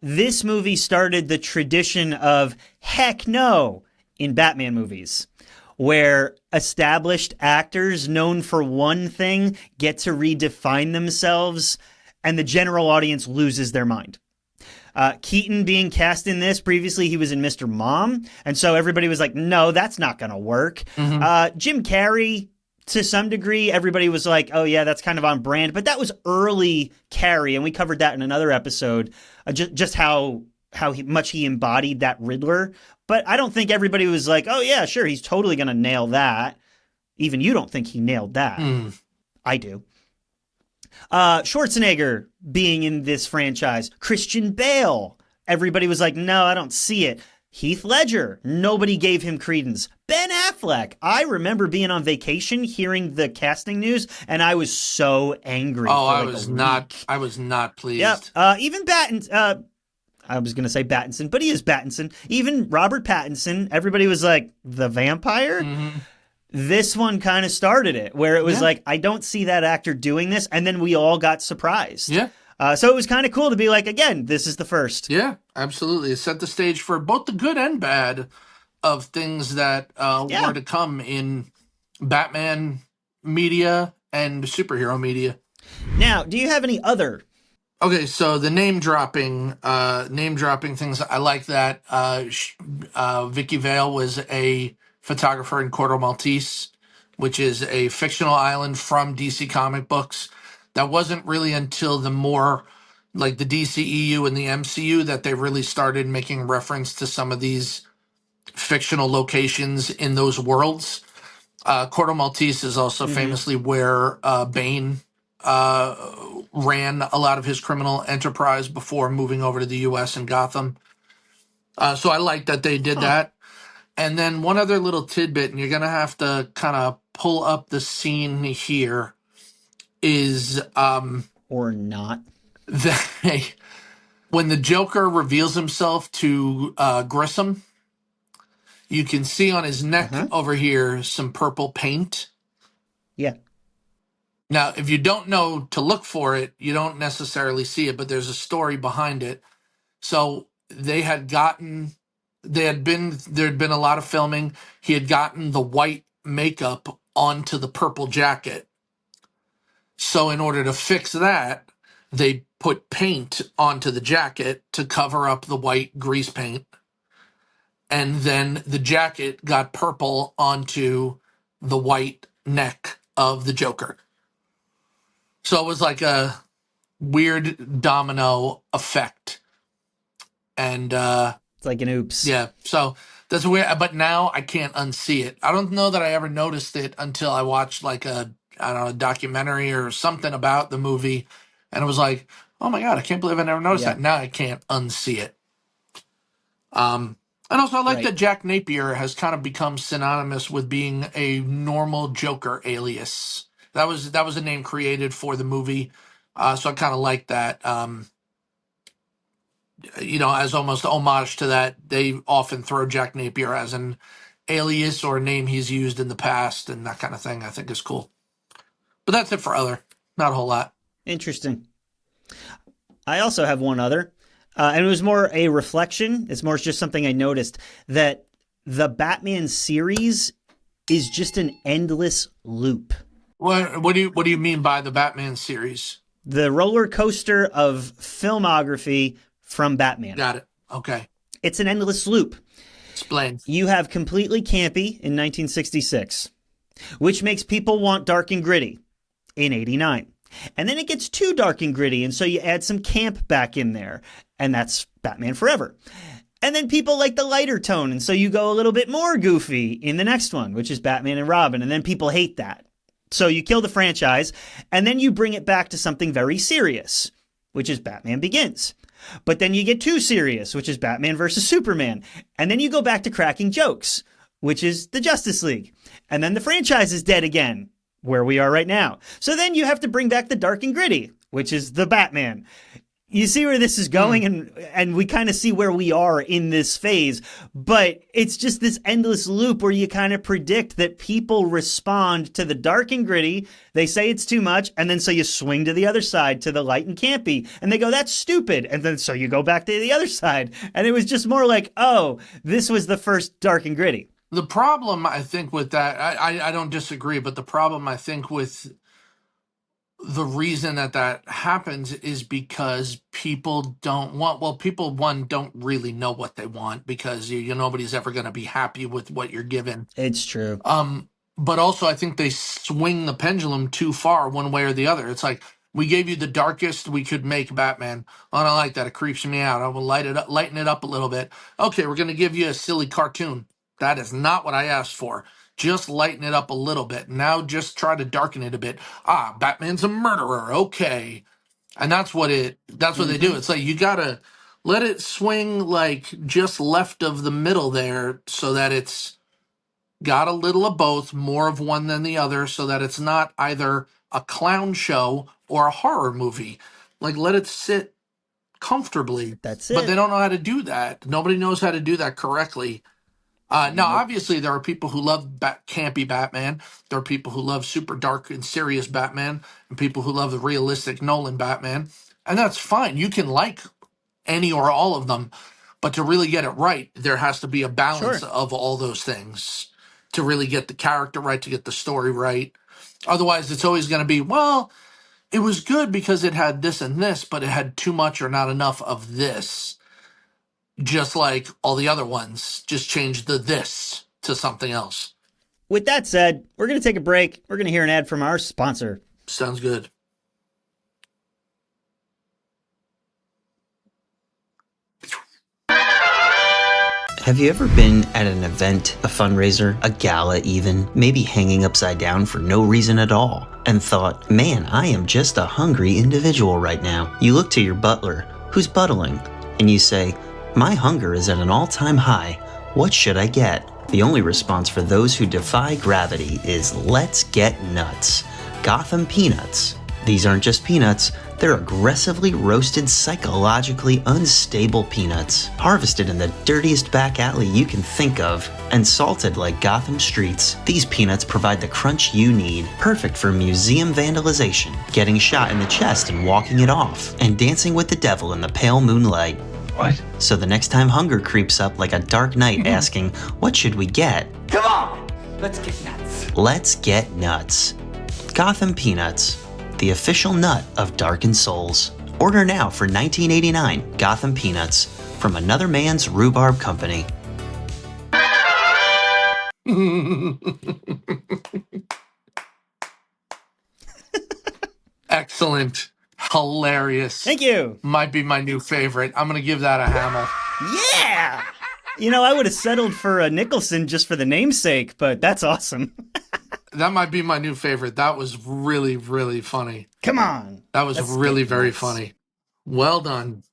This movie started the tradition of heck no in Batman movies, where established actors known for one thing get to redefine themselves and the general audience loses their mind. Keaton being cast in this, previously he was in Mr. Mom, and so everybody was like, no, that's not going to work. Jim Carrey, to some degree, everybody was like, oh yeah, that's kind of on brand, but that was early Carrey, and we covered that in another episode, just how much he embodied that Riddler. But I don't think everybody was like, oh yeah, sure, he's totally going to nail that. Even you don't think he nailed that. I do. Schwarzenegger being in this franchise. Christian Bale. Everybody was like, no, I don't see it. Heath Ledger. Nobody gave him credence. Ben Affleck. I remember being on vacation, hearing the casting news, and I was so angry. I was not pleased. Yep. Even I was going to say Pattinson, but he is Pattinson. Even Robert Pattinson, everybody was like, the vampire? This one kind of started it, where it was like, I don't see that actor doing this, and then we all got surprised. Yeah. So it was kind of cool to be like, again, this is the first. Yeah, absolutely. It set the stage for both the good and bad of things that were to come in Batman media and superhero media. Now, do you have any other? Okay, so the name dropping things, I like that. Vicky Vale was a photographer in Corto Maltese, which is a fictional island from DC comic books. That wasn't really until the more like the DCEU and the MCU that they really started making reference to some of these fictional locations in those worlds. Corto Maltese is also famously where Bane ran a lot of his criminal enterprise before moving over to the U.S. and Gotham. So I like that they did that. And then one other little tidbit, and you're going to have to kind of pull up the scene here, is... or not. When the Joker reveals himself to Grissom, you can see on his neck over here some purple paint. Yeah. Now, if you don't know to look for it, you don't necessarily see it, but there's a story behind it. So there'd been a lot of filming. He had gotten the white makeup onto the purple jacket. So in order to fix that, they put paint onto the jacket to cover up the white grease paint. And then the jacket got purple onto the white neck of the Joker. So it was like a weird domino effect. And it's like an oops. Yeah, so that's weird. But now I can't unsee it. I don't know that I ever noticed it until I watched like a documentary or something about the movie. And it was like, oh my God, I can't believe I never noticed that. Now I can't unsee it. And also I like that Jack Napier has kind of become synonymous with being a normal Joker alias. That was a name created for the movie. So I kind of like that. As almost homage to that, they often throw Jack Napier as an alias or a name he's used in the past and that kind of thing. I think is cool. But that's it for other. Not a whole lot. Interesting. I also have one other. And it was more a reflection. It's more just something I noticed, that the Batman series is just an endless loop. What do you mean by the Batman series? the roller coaster of filmography from Batman. Got it. Okay. It's an endless loop. Explain. You have completely campy in 1966, which makes people want dark and gritty in 89. And then it gets too dark and gritty, and so you add some camp back in there, and that's Batman Forever. And then people like the lighter tone, and so you go a little bit more goofy in the next one, which is Batman and Robin, and then people hate that. So you kill the franchise, and then you bring it back to something very serious, which is Batman Begins. But then you get too serious, which is Batman versus Superman. And then you go back to cracking jokes, which is the Justice League. And then the franchise is dead again, where we are right now. So then you have to bring back the dark and gritty, which is the Batman. You see where this is going, and we kind of see where we are in this phase. But it's just this endless loop where you kind of predict that people respond to the dark and gritty. They say it's too much, and then so you swing to the other side, to the light and campy. And they go, that's stupid. And then so you go back to the other side. And it was just more like, oh, this was the first dark and gritty. The problem, I think, with that, I don't disagree, but the problem, I think, with the reason that happens is because people don't want, well, people, one, don't really know what they want, because nobody's ever going to be happy with what you're given. It's true. But also I think they swing the pendulum too far one way or the other. It's like, we gave you the darkest we could make Batman. Oh, I don't like that. It creeps me out. I will lighten it up a little bit. Okay, we're going to give you a silly cartoon. That is not what I asked for. Just lighten it up a little bit. Now just try to darken it a bit. Ah, Batman's a murderer. Okay. And that's what they do. It's like, you gotta let it swing like just left of the middle there, so that it's got a little of both, more of one than the other, so that it's not either a clown show or a horror movie. Like, let it sit comfortably. That's it. But they don't know how to do that. Nobody knows how to do that correctly. Now, obviously, there are people who love campy Batman. There are people who love super dark and serious Batman, and people who love the realistic Nolan Batman. And that's fine. You can like any or all of them. But to really get it right, there has to be a balance of all those things to really get the character right, to get the story right. Otherwise, it's always going to be, well, it was good because it had this and this, but it had too much or not enough of this. Just like all the other ones, just change the this to something else. With that said, we're going to take a break. We're going to hear an ad from our sponsor. Sounds good. Have you ever been at an event, a fundraiser, a gala even, maybe hanging upside down for no reason at all, and thought, man, I am just a hungry individual right now? You look to your butler, who's buttling, and you say, my hunger is at an all-time high. What should I get? The only response for those who defy gravity is, let's get nuts. Gotham Peanuts. These aren't just peanuts, they're aggressively roasted, psychologically unstable peanuts, harvested in the dirtiest back alley you can think of, and salted like Gotham streets. These peanuts provide the crunch you need, perfect for museum vandalization, getting shot in the chest and walking it off, and dancing with the devil in the pale moonlight. What? So the next time hunger creeps up like a dark night asking, what should we get? Come on! Let's get nuts. Let's get nuts. Gotham Peanuts, the official nut of darkened souls. Order now for $19.89. Gotham Peanuts from Another Man's Rhubarb Company. Excellent. Hilarious. Thank you. Might be my new favorite. I'm going to give that a Hamill. Yeah. I would have settled for a Nicholson just for the namesake, but that's awesome. That might be my new favorite. That was really, really funny. Come on. That was really very funny. Well done.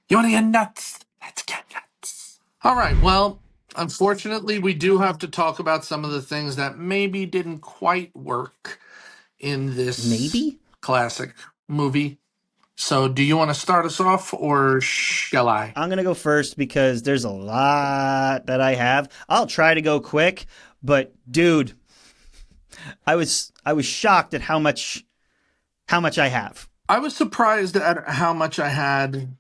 You want to get nuts? Let's get nuts. All right. Well, unfortunately, we do have to talk about some of the things that maybe didn't quite work in this classic movie. So do you want to start us off, or shall I? I'm going to go first because there's a lot that I have. I'll try to go quick, but dude, I was shocked at how much I have. I was surprised at how much I had.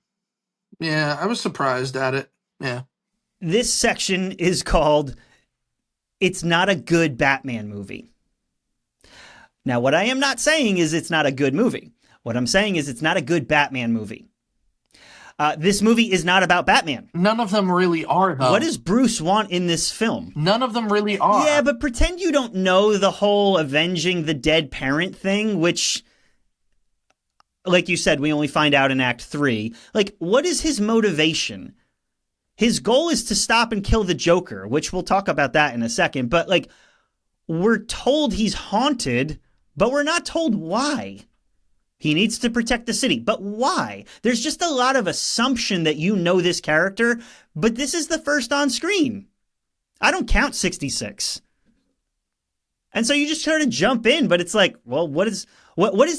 Yeah, I was surprised at it. Yeah. This section is called It's Not a Good Batman Movie. Now, what I am not saying is it's not a good movie. What I'm saying is it's not a good Batman movie. This movie is not about Batman. None of them really are, though. What does Bruce want in this film? None of them really are. Yeah, but pretend you don't know the whole avenging the dead parent thing, which, like you said, we only find out in Act 3. Like, what is his motivation? His goal is to stop and kill the Joker, which we'll talk about that in a second. But, like, we're told he's haunted, but we're not told why. He needs to protect the city, but why? There's just a lot of assumption that you know this character, but this is the first on screen. I don't count 66. And so you just try to jump in, but it's like, well, what does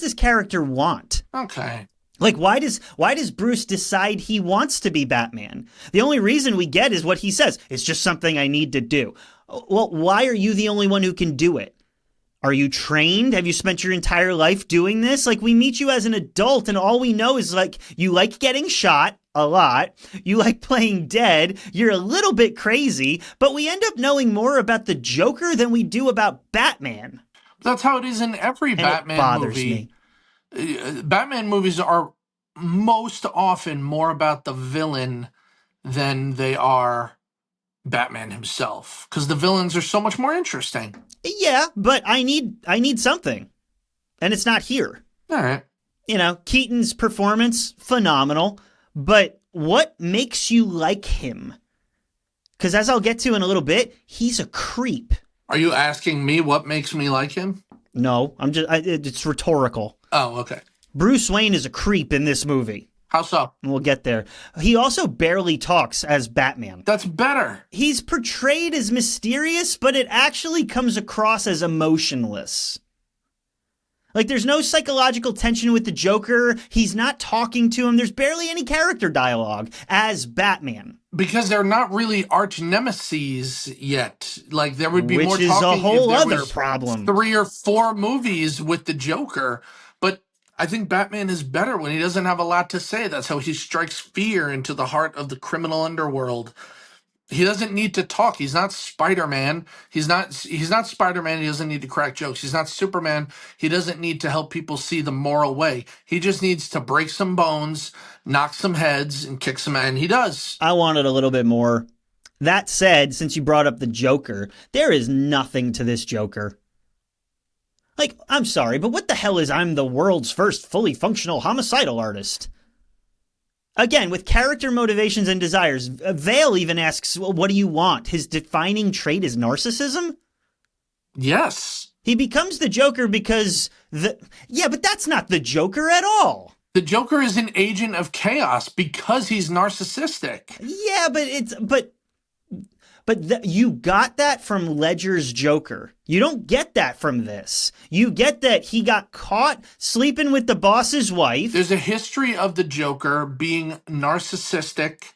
this character want? Okay. Like, why does Bruce decide he wants to be Batman? The only reason we get is what he says. It's just something I need to do. Well, why are you the only one who can do it? Are you trained? Have you spent your entire life doing this? Like, we meet you as an adult and all we know is, like, you like getting shot a lot. You like playing dead. You're a little bit crazy, but we end up knowing more about the Joker than we do about Batman. That's how it is in every And Batman it bothers movie. me. Batman movies are most often more about the villain than they are Batman himself, because the villains are so much more interesting. Yeah, but I need something. And it's not here. All right. You know, Keaton's performance, phenomenal. But what makes you like him? Because as I'll get to in a little bit, he's a creep. Are you asking me what makes me like him? No, it's rhetorical. Oh, okay. Bruce Wayne is a creep in this movie. How so? And we'll get there. He also barely talks as Batman. That's better. He's portrayed as mysterious, but it actually comes across as emotionless. Like, there's no psychological tension with the Joker. He's not talking to him. There's barely any character dialogue as Batman. Because they're not really arch nemesis yet. Like, there would be more talking. Which is a whole if there other was problem. 3 or 4 movies with the Joker. But I think Batman is better when he doesn't have a lot to say. That's how he strikes fear into the heart of the criminal underworld. He doesn't need to talk. He's not Spider-Man. He's not Spider-Man. He doesn't need to crack jokes. He's not Superman. He doesn't need to help people see the moral way. He just needs to break some bones, knock some heads, and kick some ass. And he does. I wanted a little bit more. That said, since you brought up the Joker, there is nothing to this Joker. Like, I'm sorry, but what the hell is I'm the world's first fully functional homicidal artist? Again, with character motivations and desires, Vale even asks, well, what do you want? His defining trait is narcissism? Yes. He becomes the Joker because yeah, but that's not the Joker at all. The Joker is an agent of chaos because he's narcissistic. Yeah, but you got that from Ledger's Joker. You don't get that from this. You get that he got caught sleeping with the boss's wife. There's a history of the Joker being narcissistic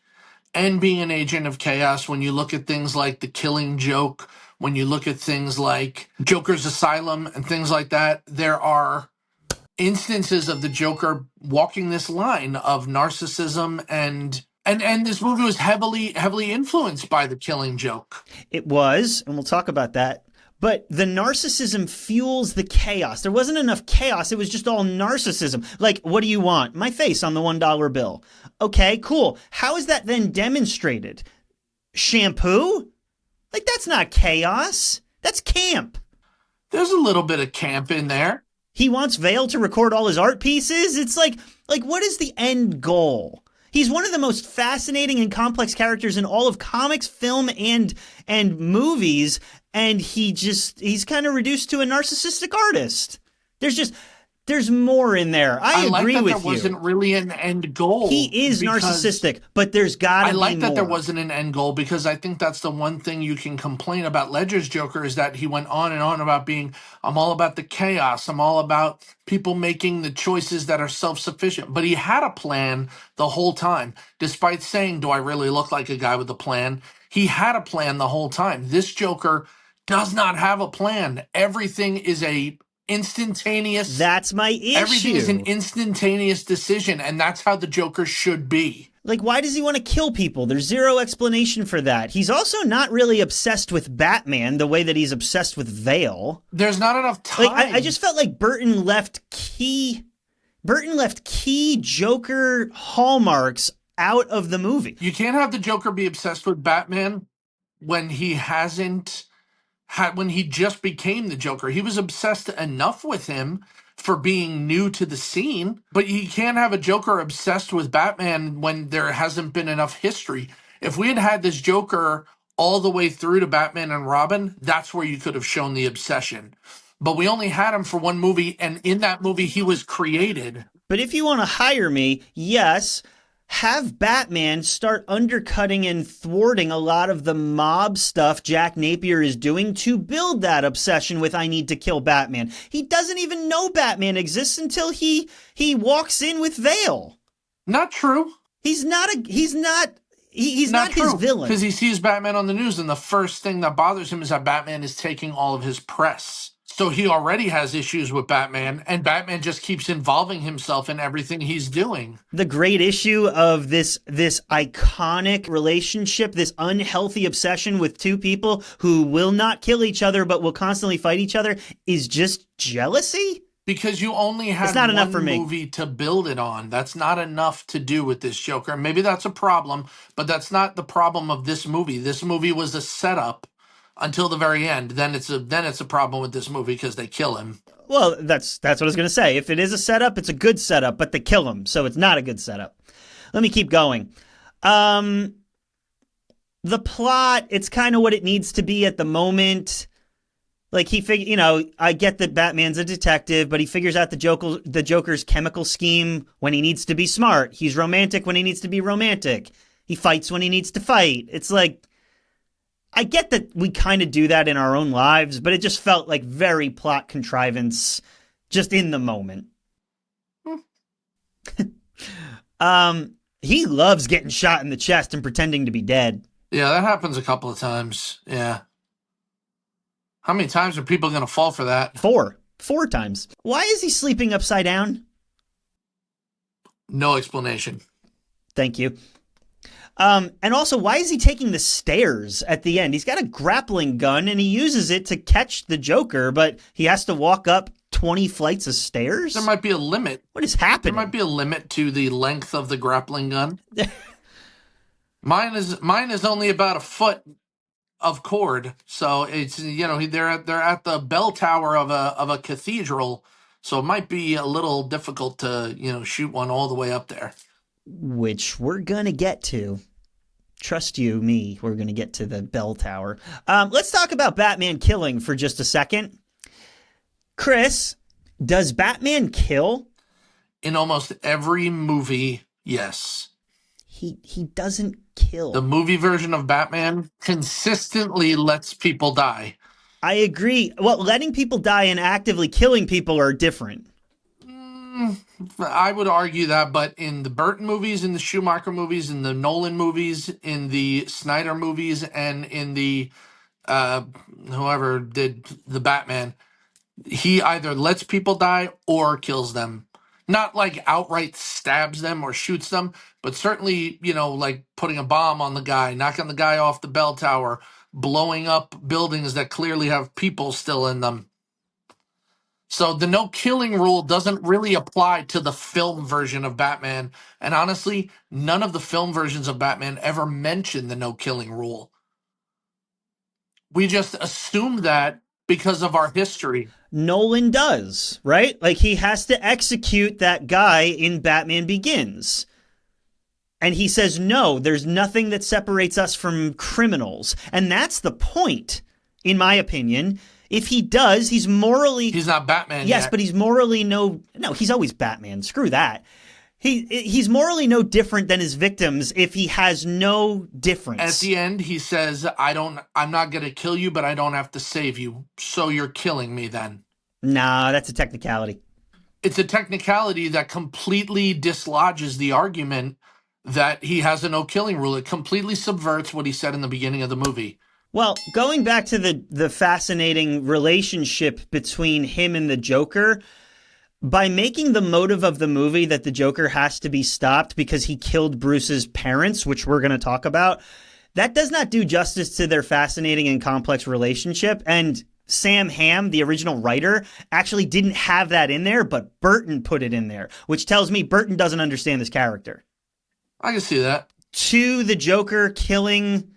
and being an agent of chaos when you look at things like The Killing Joke, when you look at things like Joker's Asylum and things like that. There are instances of the Joker walking this line of narcissism and this movie was heavily influenced by The Killing Joke. It was, and we'll talk about that. But the narcissism fuels the chaos. There wasn't enough chaos. It was just all narcissism. Like, what do you want? My face on the $1 bill. Okay, cool. How is that then demonstrated? Shampoo? Like, that's not chaos. That's camp. There's a little bit of camp in there. He wants Vale to record all his art pieces. It's like what is the end goal? He's one of the most fascinating and complex characters in all of comics, film, and movies, and he's kind of reduced to a narcissistic artist. There's more in there. I agree like that with there wasn't really an end goal. He is narcissistic, but there's got to be more. I like that there wasn't an end goal because I think that's the one thing you can complain about Ledger's Joker is that he went on and on about being, I'm all about the chaos. I'm all about people making the choices that are self-sufficient. But he had a plan the whole time. Despite saying, do I really look like a guy with a plan? He had a plan the whole time. This Joker does not have a plan. Everything is instantaneous. That's my issue. Everything is an instantaneous decision, and that's how the Joker should be. Like, why does he want to kill people? There's zero explanation for that. He's also not really obsessed with Batman the way that he's obsessed with Vale. There's not enough time. Like, I just felt like Burton left key Burton left key Joker hallmarks out of the movie. You can't have the Joker be obsessed with Batman when he hasn't when he just became the Joker. He was obsessed enough with him for being new to the scene, but you can't have a Joker obsessed with Batman when there hasn't been enough history. If we had had this Joker all the way through to Batman and Robin, that's where you could have shown the obsession. But we only had him for one movie, and in that movie, he was created. But if you want to hire me, yes, have Batman start undercutting and thwarting a lot of the mob stuff Jack Napier is doing to build that obsession with I need to kill Batman. He doesn't even know Batman exists until he walks in with Vale. Not true. He's not his villain. Because he sees Batman on the news, and the first thing that bothers him is that Batman is taking all of his press. So he already has issues with Batman, and Batman just keeps involving himself in everything he's doing. The great issue of this iconic relationship, this unhealthy obsession with two people who will not kill each other but will constantly fight each other is just jealousy? Because you only had one movie to build it on. That's not enough to do with this Joker. Maybe that's a problem, but that's not the problem of this movie. This movie was a setup until the very end. Then it's a problem with this movie because they kill him. Well, that's what I was going to say. If it is a setup, it's a good setup, but they kill him, so it's not a good setup. Let me keep going. The plot, it's kind of what it needs to be at the moment. Like I get that Batman's a detective, but he figures out the Joker's chemical scheme when he needs to be smart. He's romantic when he needs to be romantic. He fights when he needs to fight. It's like, I get that we kind of do that in our own lives, but it just felt like very plot contrivance just in the moment. He loves getting shot in the chest and pretending to be dead. Yeah, that happens a couple of times. Yeah. How many times are people going to fall for that? 4 times. Why is he sleeping upside down? No explanation. Thank you. And also, why is he taking the stairs at the end? He's got a grappling gun and he uses it to catch the Joker, but he has to walk up 20 flights of stairs? There might be a limit. What is happening? There might be a limit to the length of the grappling gun. Mine is only about a foot of cord, so it's they're at the bell tower of a cathedral, so it might be a little difficult to shoot one all the way up there. Which we're gonna get to. Trust you, me, we're going to get to the bell tower. Let's talk about Batman killing for just a second. Chris, does Batman kill? In almost every movie, yes. He doesn't kill. The movie version of Batman consistently lets people die. I agree. Well, letting people die and actively killing people are different. I would argue that, but in the Burton movies, in the Schumacher movies, in the Nolan movies, in the Snyder movies, and in the whoever did the Batman, he either lets people die or kills them. Not like outright stabs them or shoots them, but certainly, like putting a bomb on the guy, knocking the guy off the bell tower, blowing up buildings that clearly have people still in them. So the no killing rule doesn't really apply to the film version of Batman. And honestly, none of the film versions of Batman ever mention the no killing rule. We just assume that because of our history. Nolan does, right? Like he has to execute that guy in Batman Begins. And he says, no, there's nothing that separates us from criminals. And that's the point, in my opinion. If he does, he's morally... He's not Batman Yes, yet. but he's morally no, he's always Batman. Screw that. He's morally no different than his victims if he has no difference. At the end, he says, I'm not going to kill you, but I don't have to save you. So you're killing me then. Nah, that's a technicality. It's a technicality that completely dislodges the argument that he has a no killing rule. It completely subverts what he said in the beginning of the movie. Well, going back to the fascinating relationship between him and the Joker, by making the motive of the movie that the Joker has to be stopped because he killed Bruce's parents, which we're going to talk about, that does not do justice to their fascinating and complex relationship. And Sam Hamm, the original writer, actually didn't have that in there, but Burton put it in there, which tells me Burton doesn't understand this character. I can see that. To the Joker killing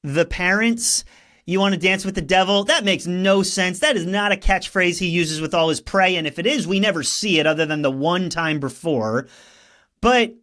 the parents, you want to dance with the devil? That makes no sense. That is not a catchphrase he uses with all his prey, and if it is, we never see it other than the one time before. But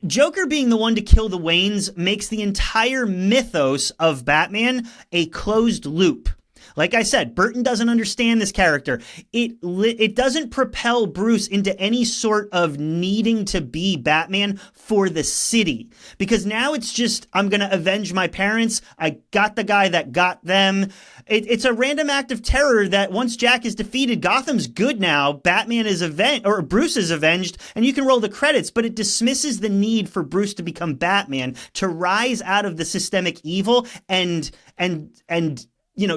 Joker being the one to kill the Waynes makes the entire mythos of Batman a closed loop. Like I said, Burton doesn't understand this character. It doesn't propel Bruce into any sort of needing to be Batman for the city. Because now it's just, I'm going to avenge my parents. I got the guy that got them. It's a random act of terror that once Jack is defeated, Gotham's good now. Batman is avenged, or Bruce is avenged, and you can roll the credits, but it dismisses the need for Bruce to become Batman, to rise out of the systemic evil and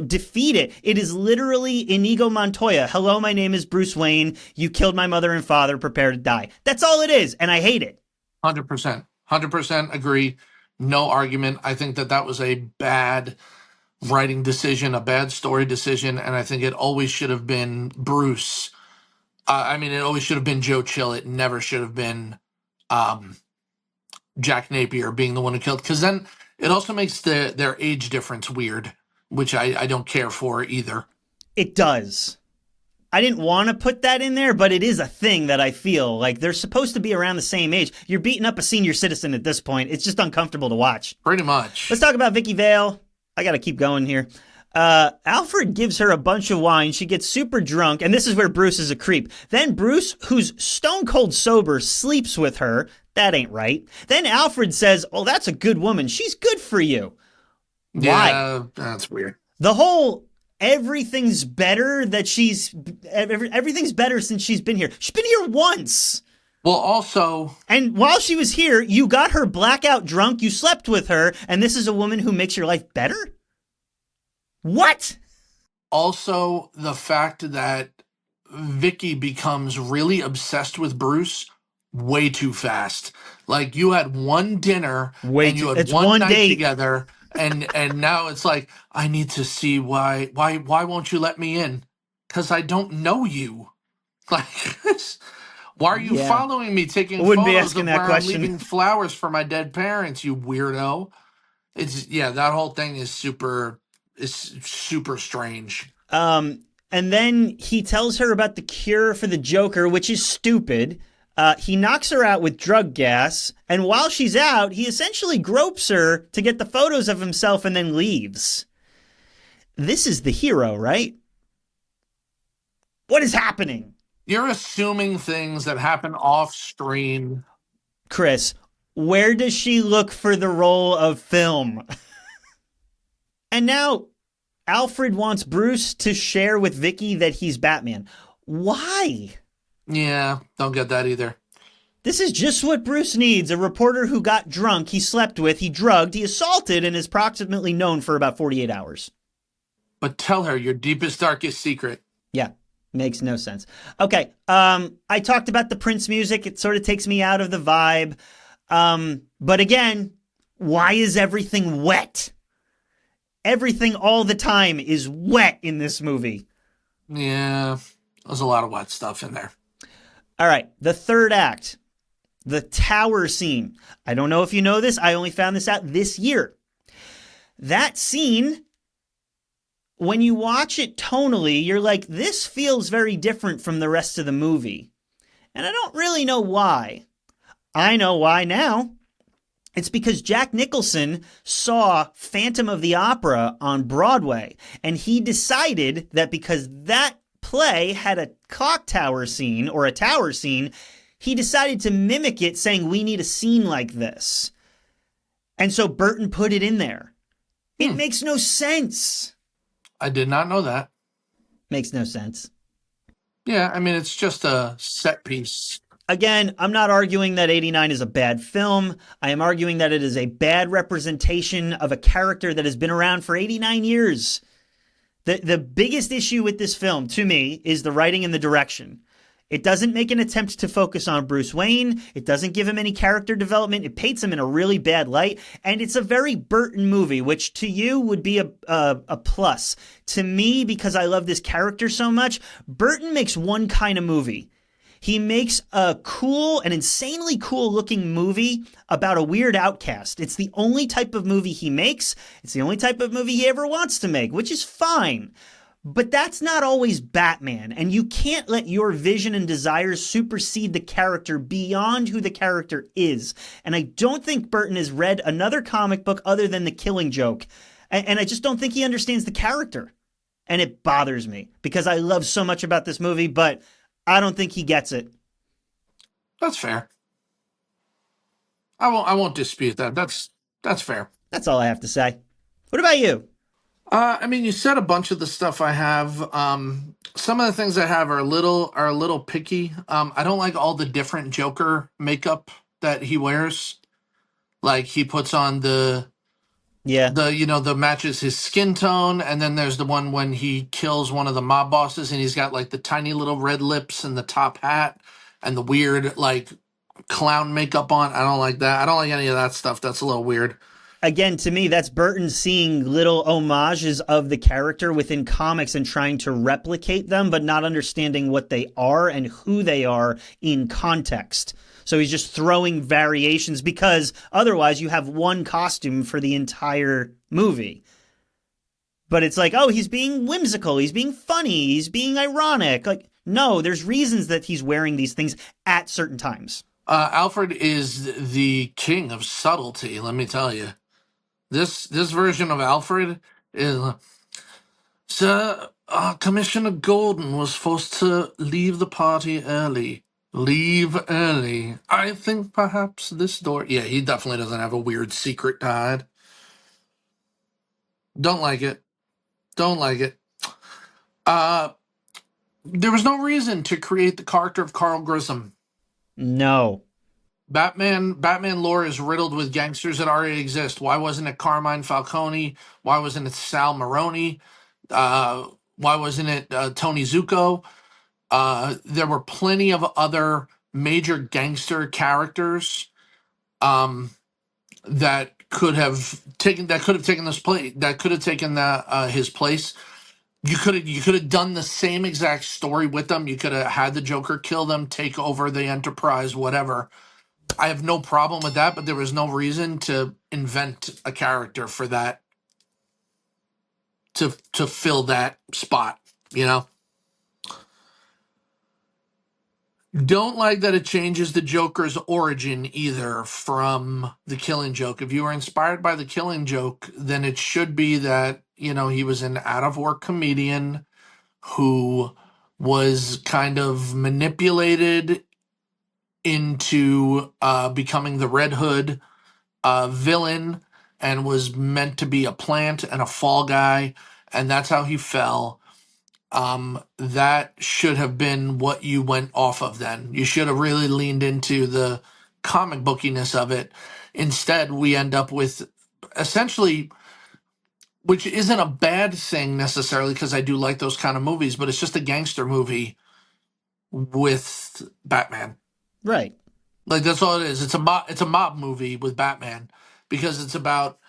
defeat it. It is literally Inigo Montoya. Hello, my name is Bruce Wayne. You killed my mother and father. Prepare to die. That's all it is, and I hate it. 100%. 100% agree. No argument. I think that was a bad writing decision, a bad story decision, and I think it always should have been Bruce. It always should have been Joe Chill. It never should have been Jack Napier being the one who killed, because then it also makes their age difference weird, which I don't care for either. It does. I didn't want to put that in there, but it is a thing that I feel like they're supposed to be around the same age. You're beating up a senior citizen at this point. It's just uncomfortable to watch. Pretty much. Let's talk about Vicky Vale. I got to keep going here. Alfred gives her a bunch of wine. She gets super drunk, and this is where Bruce is a creep. Then Bruce, who's stone cold sober, sleeps with her. That ain't right. Then Alfred says, "Oh, that's a good woman. She's good for you." Why? Yeah, that's weird. The whole everything's better everything's better since she's been here. She's been here once. Well, also... And while she was here, you got her blackout drunk, you slept with her, and this is a woman who makes your life better? What? Also, the fact that Vicky becomes really obsessed with Bruce way too fast. Like, you had one dinner, and you had one night date together, and now it's like, I need to see why won't you let me in? Because I don't know you. Like... Why are you following me, taking photos of where I'm leaving flowers for my dead parents, you weirdo? That whole thing is super strange. And then he tells her about the cure for the Joker, which is stupid. He knocks her out with drug gas, and while she's out, he essentially gropes her to get the photos of himself and then leaves. This is the hero, right? What is happening? You're assuming things that happen off screen. Chris, where does she look for the role of film? And now Alfred wants Bruce to share with Vicky that he's Batman. Why? Yeah, don't get that either. This is just what Bruce needs. A reporter who got drunk, he slept with, he drugged, he assaulted, and is approximately known for about 48 hours. But tell her your deepest, darkest secret. Yeah. Makes no sense. Okay, I talked about the Prince music. It sort of takes me out of the vibe. But again, why is everything wet? Everything all the time is wet in this movie. Yeah, there's a lot of wet stuff in there. All right, the third act, the tower scene. I don't know if you know this. I only found this out this year. That scene... when you watch it tonally, you're like, this feels very different from the rest of the movie. And I don't really know why. I know why now. It's because Jack Nicholson saw Phantom of the Opera on Broadway, and he decided that because that play had a clock tower scene, or a tower scene, he decided to mimic it, saying, we need a scene like this. And so Burton put it in there. It makes no sense. I did not know that. Makes no sense. Yeah, I mean, it's just a set piece. Again, I'm not arguing that 89 is a bad film. I am arguing that it is a bad representation of a character that has been around for 89 years. The biggest issue with this film, to me, is the writing and the direction. It doesn't make an attempt to focus on Bruce Wayne. It doesn't give him any character development. It paints him in a really bad light. And it's a very Burton movie, which to you would be a plus. To me, because I love this character so much, Burton makes one kind of movie. He makes an insanely cool looking movie about a weird outcast. It's the only type of movie he makes. It's the only type of movie he ever wants to make, which is fine. But that's not always Batman, and you can't let your vision and desires supersede the character beyond who the character is. And I don't think Burton has read another comic book other than The Killing Joke, and I just don't think he understands the character. And it bothers me, because I love so much about this movie, but I don't think he gets it. That's fair. I won't dispute that. That's fair. That's all I have to say. What about you? I mean, you said a bunch of the stuff I have. Some of the things I have are a little picky. I don't like all the different Joker makeup that he wears. Like he puts on the matches his skin tone, and then there's the one when he kills one of the mob bosses, and he's got like the tiny little red lips and the top hat and the weird like clown makeup on. I don't like that. I don't like any of that stuff. That's a little weird. Again, to me, that's Burton seeing little homages of the character within comics and trying to replicate them, but not understanding what they are and who they are in context. So he's just throwing variations, because otherwise you have one costume for the entire movie. But it's like, oh, he's being whimsical, he's being funny, he's being ironic. Like, no, there's reasons that he's wearing these things at certain times. Alfred is the king of subtlety, let me tell you. This version of Alfred is, Sir, Commissioner Gordon was forced to leave the party early. Leave early. I think perhaps this door... Yeah, he definitely doesn't have a weird secret to hide. Don't like it. Don't like it. There was no reason to create the character of Carl Grissom. No. Batman lore is riddled with gangsters that already exist. Why wasn't it Carmine Falcone? Why wasn't it Sal Maroni? Why wasn't it Tony Zuko? There were plenty of other major gangster characters that could have taken his place. You could have done the same exact story with them. You could have had the Joker kill them, take over the Enterprise, whatever. I have no problem with that, but there was no reason to invent a character for that, to fill that spot, you know? Don't like that it changes the Joker's origin either from The Killing Joke. If you were inspired by The Killing Joke, then it should be that, you know, he was an out-of-work comedian who was kind of manipulated into becoming the Red Hood villain, and was meant to be a plant and a fall guy, and that's how he fell. That should have been what you went off of then. You should have really leaned into the comic bookiness of it. Instead, we end up with essentially, which isn't a bad thing necessarily, because I do like those kind of movies, but it's just a gangster movie with Batman. Right. Like, that's all it is. It's a mob movie with Batman, because it's about,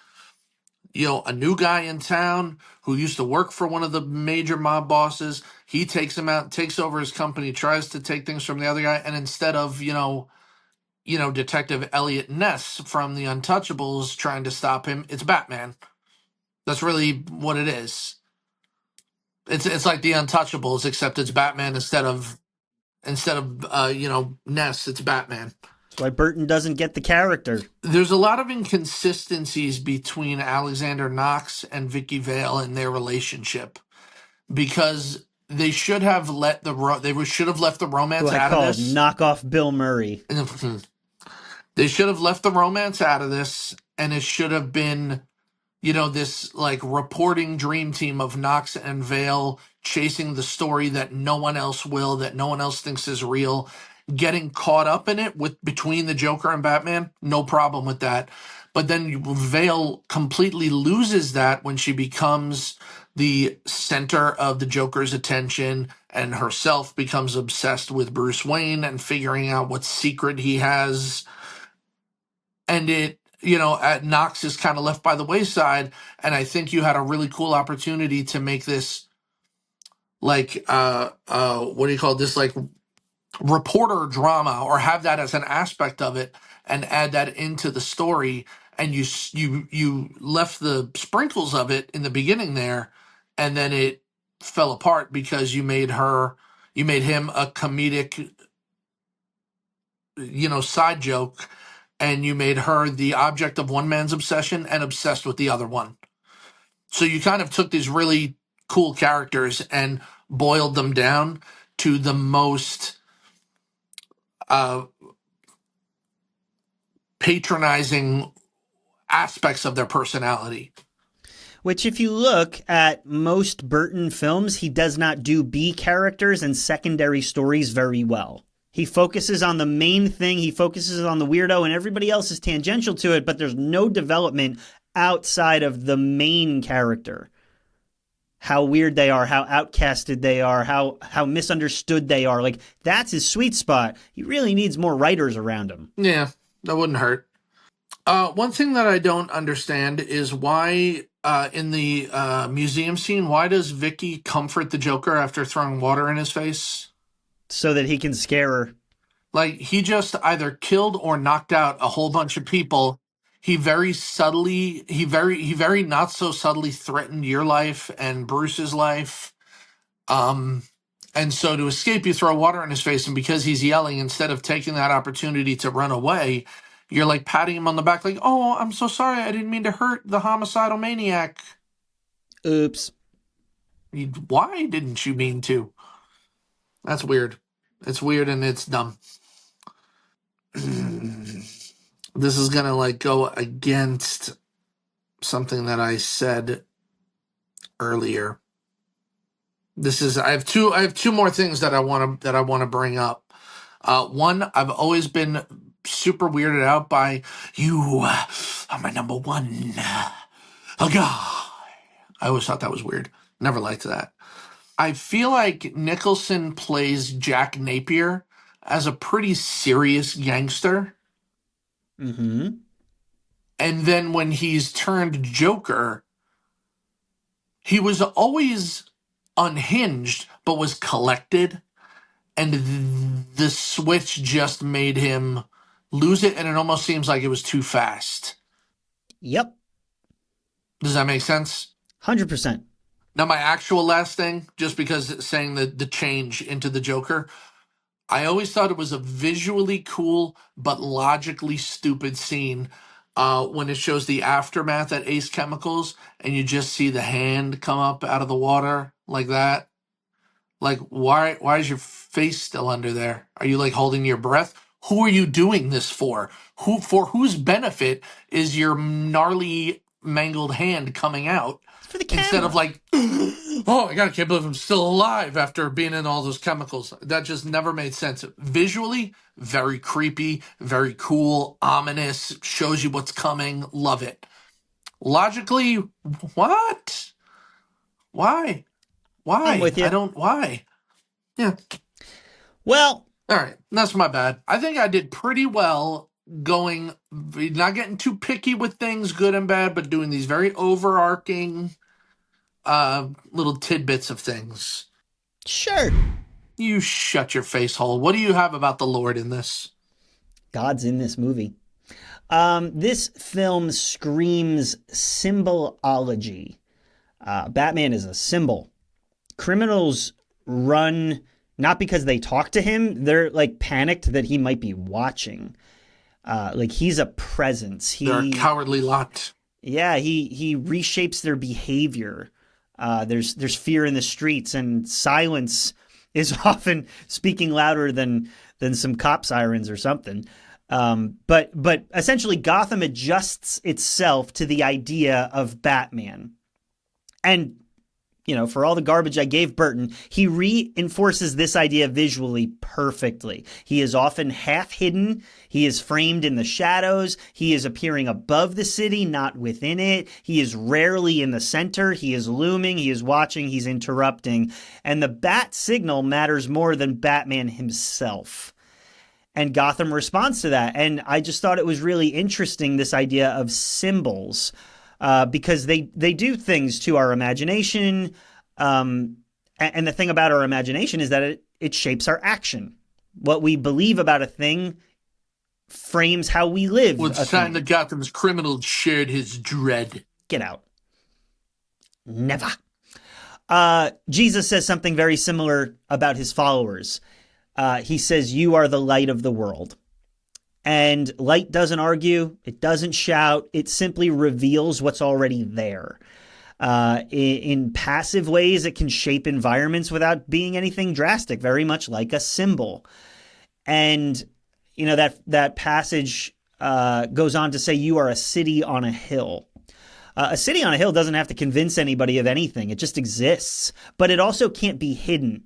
you know, a new guy in town who used to work for one of the major mob bosses. He takes him out, takes over his company, tries to take things from the other guy, and instead of, you know, Detective Elliot Ness from The Untouchables trying to stop him, it's Batman. That's really what it is. It's like The Untouchables, except it's Batman instead of Ness, it's Batman. That's why Burton doesn't get the character. There's a lot of inconsistencies between Alexander Knox and Vicky Vale in their relationship, because they should have left the romance out of this. Knockoff Bill Murray. They should have left the romance out of this, and it should have been, you know, this like reporting dream team of Knox and Vale chasing the story that no one else will, that no one else thinks is real, getting caught up in it with between the Joker and Batman. No problem with that. But then Vale completely loses that when she becomes the center of the Joker's attention and herself becomes obsessed with Bruce Wayne and figuring out what secret he has. And it, Knox is kind of left by the wayside. And I think you had a really cool opportunity to make this like, what do you call this? Like reporter drama, or have that as an aspect of it and add that into the story. And you left the sprinkles of it in the beginning there, and then it fell apart because you made him a comedic, side joke, and you made her the object of one man's obsession and obsessed with the other one. So you kind of took these really cool characters and boiled them down to the most patronizing aspects of their personality. Which, if you look at most Burton films, he does not do B characters and secondary stories very well. He focuses on the main thing, he focuses on the weirdo, and everybody else is tangential to it, but there's no development outside of the main character. How weird they are, how outcasted they are, how misunderstood they are. Like, that's his sweet spot. He really needs more writers around him. Yeah, that wouldn't hurt. One thing that I don't understand is why, in the museum scene, why does Vicky comfort the Joker after throwing water in his face? So that he can scare her. Like, he just either killed or knocked out a whole bunch of people. He very not so subtly threatened your life and Bruce's life. And so to escape, you throw water in his face, and because he's yelling, instead of taking that opportunity to run away, you're like patting him on the back like, oh, I'm so sorry. I didn't mean to hurt the homicidal maniac. Oops. Why didn't you mean to? That's weird. It's weird and it's dumb. This is going to like go against something that I said earlier. I have two more things that I want to bring up. One, I've always been super weirded out by you are my number one a guy. I always thought that was weird. Never liked that. I feel like Nicholson plays Jack Napier as a pretty serious gangster. Mm-hmm. And then when he's turned Joker, he was always unhinged, but was collected. And the switch just made him lose it, and it almost seems like it was too fast. Yep. Does that make sense? 100%. Now, my actual last thing, just because saying the change into the Joker, I always thought it was a visually cool but logically stupid scene when it shows the aftermath at Ace Chemicals, and you just see the hand come up out of the water like that. Like, why is your face still under there? Are you like holding your breath? Who are you doing this for? For whose benefit is your gnarly mangled hand coming out? For the camera. Instead of like, oh my God, I can't believe I'm still alive after being in all those chemicals. That just never made sense. Visually, very creepy, very cool, ominous, shows you what's coming. Love it. Logically, what? Why? I'm with you. Why? Yeah. Well, all right. That's my bad. I think I did pretty well going, not getting too picky with things, good and bad, but doing these very overarching little tidbits of things. Sure. You shut your face hole. What do you have about the Lord in this? God's in this movie. This film screams symbolology. Batman is a symbol. Criminals run not because they talk to him. They're like panicked that he might be watching. Like he's a presence. They're a cowardly lot. Yeah, he reshapes their behavior. There's fear in the streets, and silence is often speaking louder than some cop sirens or something. But essentially Gotham adjusts itself to the idea of Batman. And for all the garbage I gave Burton, he reinforces this idea visually perfectly. He is often half hidden. He is framed in the shadows. He is appearing above the city, not within it. He is rarely in the center. He is looming. He is watching. He's interrupting. And the bat signal matters more than Batman himself. And Gotham responds to that. And I just thought it was really interesting, this idea of symbols. Because they do things to our imagination. And the thing about our imagination is that it shapes our action. What we believe about a thing frames how we live. Well, it's time that Gotham's criminals shared his dread. Get out. Never. Jesus says something very similar about his followers. He says, "You are the light of the world." And light doesn't argue, it doesn't shout, it simply reveals what's already there. In passive ways, it can shape environments without being anything drastic, very much like a symbol. And, that passage goes on to say, "You are a city on a hill." A city on a hill doesn't have to convince anybody of anything, it just exists. But it also can't be hidden.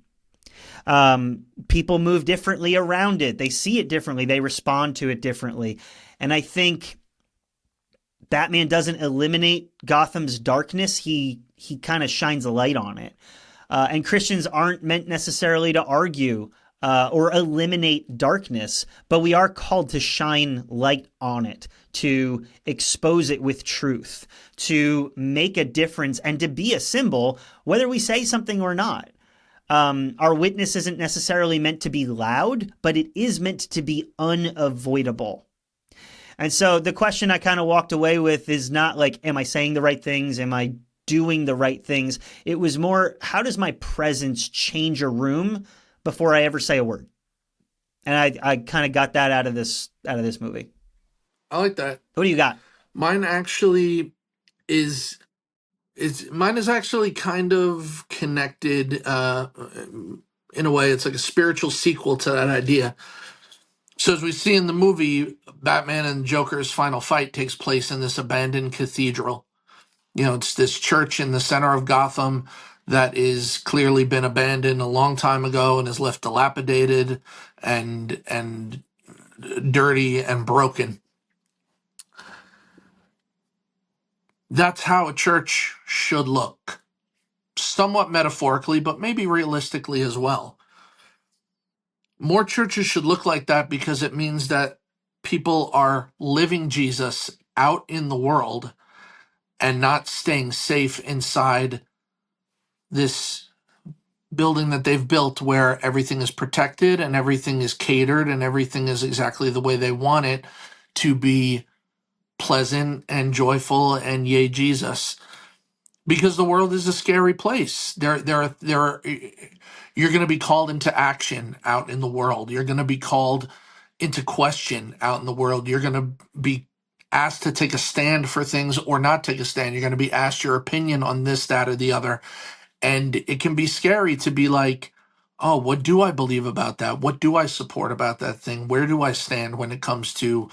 People move differently around it. They see it differently. They respond to it differently. And I think Batman doesn't eliminate Gotham's darkness. He kind of shines a light on it. And Christians aren't meant necessarily to argue or eliminate darkness, but we are called to shine light on it, to expose it with truth, to make a difference, and to be a symbol, whether we say something or not. Our witness isn't necessarily meant to be loud, but it is meant to be unavoidable. And so the question I kind of walked away with is not like, am I saying the right things? Am I doing the right things? It was more, how does my presence change a room before I ever say a word? And I kind of got that out of this movie. I like that. What do you got? Mine actually is actually kind of connected in a way. It's like a spiritual sequel to that idea. So as we see in the movie, Batman and Joker's final fight takes place in this abandoned cathedral. It's this church in the center of Gotham that is clearly been abandoned a long time ago and is left dilapidated and dirty and broken. That's how a church should look. Somewhat metaphorically, but maybe realistically as well. More churches should look like that because it means that people are living Jesus out in the world and not staying safe inside this building that they've built where everything is protected and everything is catered and everything is exactly the way they want it to be pleasant and joyful and yay Jesus. Because the world is a scary place. You're going to be called into action out in the world. You're going to be called into question out in the world. You're going to be asked to take a stand for things or not take a stand. You're going to be asked your opinion on this, that, or the other. And it can be scary to be like, oh, what do I believe about that? What do I support about that thing? Where do I stand when it comes to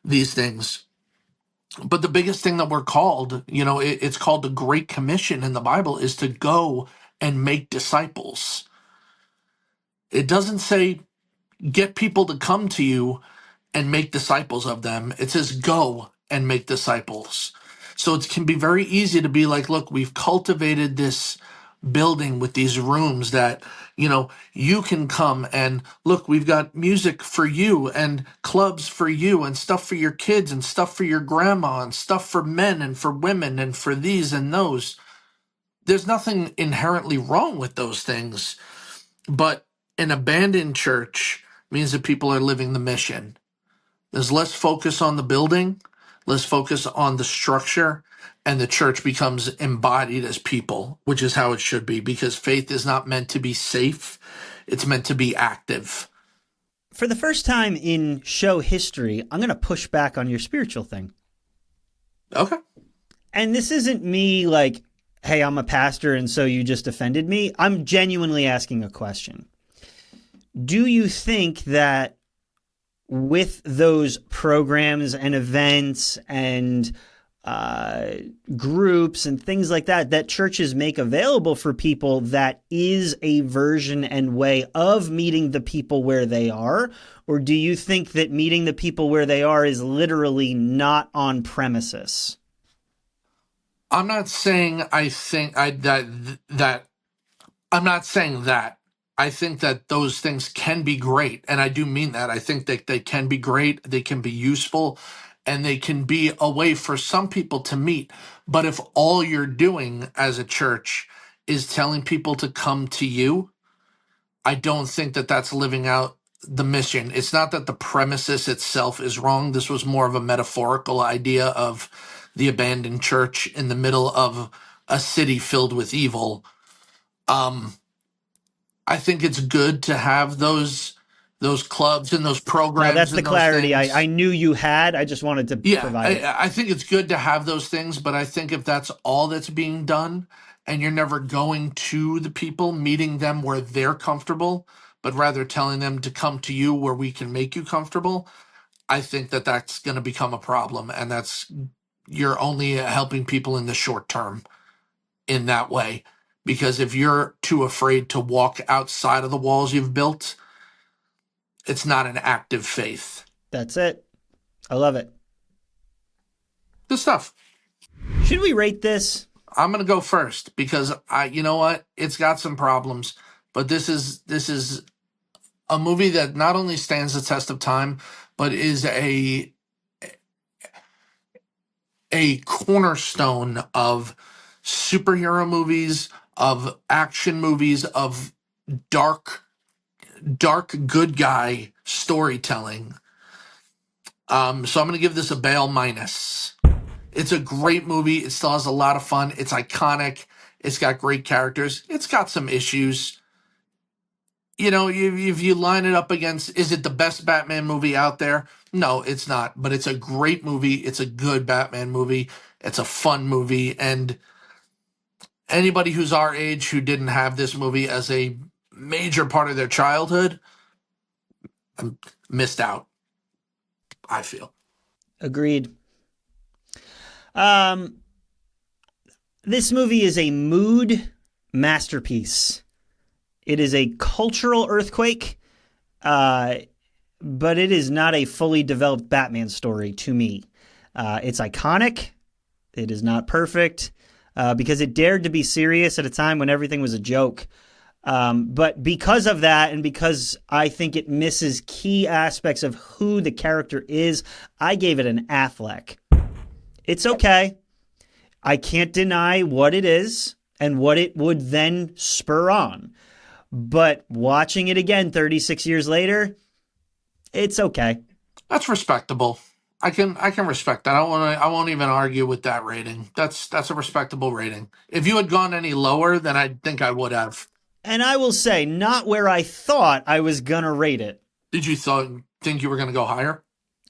these things? But the biggest thing that we're called, it's called the Great Commission in the Bible, is to go and make disciples. It doesn't say get people to come to you and make disciples of them. It says go and make disciples. So it can be very easy to be like, look, we've cultivated this building with these rooms that, you can come and look, we've got music for you and clubs for you and stuff for your kids and stuff for your grandma and stuff for men and for women and for these and those. There's nothing inherently wrong with those things, but an abandoned church means that people are living the mission. There's less focus on the building, less focus on the structure, and the church becomes embodied as people, which is how it should be, because faith is not meant to be safe. It's meant to be active. For the first time in show history, I'm going to push back on your spiritual thing. Okay. And this isn't me like, hey, I'm a pastor and so you just offended me. I'm genuinely asking a question. Do you think that with those programs and events and groups and things like that churches make available for people that is a version and way of meeting the people where they are? Or do you think that meeting the people where they are is literally not on premises? I'm not saying that I'm not saying that. I think that those things can be great, and I do mean that. I think that they can be great, they can be useful, and they can be a way for some people to meet. But if all you're doing as a church is telling people to come to you, I don't think that that's living out the mission. It's not that the premises itself is wrong. This was more of a metaphorical idea of the abandoned church in the middle of a city filled with evil. I think it's good to have those clubs and those programs. No, that's the and those clarity things. I knew you had. I just wanted to provide it. I think it's good to have those things, but I think if that's all that's being done and you're never going to the people, meeting them where they're comfortable, but rather telling them to come to you where we can make you comfortable, I think that that's going to become a problem. And you're only helping people in the short term in that way. Because if you're too afraid to walk outside of the walls you've built, it's not an active faith. That's it. I love it. Good stuff. Should we rate this? I'm going to go first because you know what? It's got some problems, but this is a movie that not only stands the test of time, but is a cornerstone of superhero movies, of action movies, of dark good guy storytelling. So I'm going to give this a Vale minus. It's a great movie. It still has a lot of fun. It's iconic. It's got great characters. It's got some issues. You know, if you line it up against, is it the best Batman movie out there? No, it's not. But it's a great movie. It's a good Batman movie. It's a fun movie. And anybody who's our age who didn't have this movie as a major part of their childhood missed out, I feel. Agreed. This movie is a mood masterpiece. It is a cultural earthquake, but it is not a fully developed Batman story to me. It's iconic. It is not perfect because it dared to be serious at a time when everything was a joke. But because of that, and because I think it misses key aspects of who the character is, I gave it an Affleck. It's okay. I can't deny what it is and what it would then spur on. But watching it again 36 years later, it's okay. That's respectable. I can respect that. I won't even argue with that rating. That's a respectable rating. If you had gone any lower, then I think I would have. And I will say, not where I thought I was going to rate it. Did you think you were going to go higher?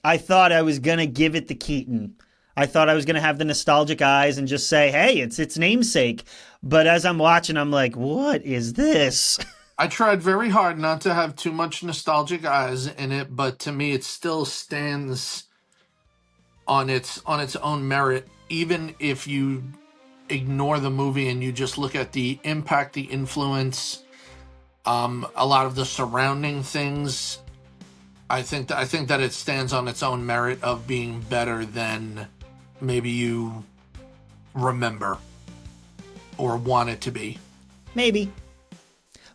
I thought I was going to give it the Keaton. I thought I was going to have the nostalgic eyes and just say, hey, it's its namesake. But as I'm watching, I'm like, what is this? I tried very hard not to have too much nostalgic eyes in it, but to me it still stands on its own merit, even if you ignore the movie and you just look at the impact, the influence, a lot of the surrounding things. I think that it stands on its own merit of being better than maybe you remember or want it to be. Maybe.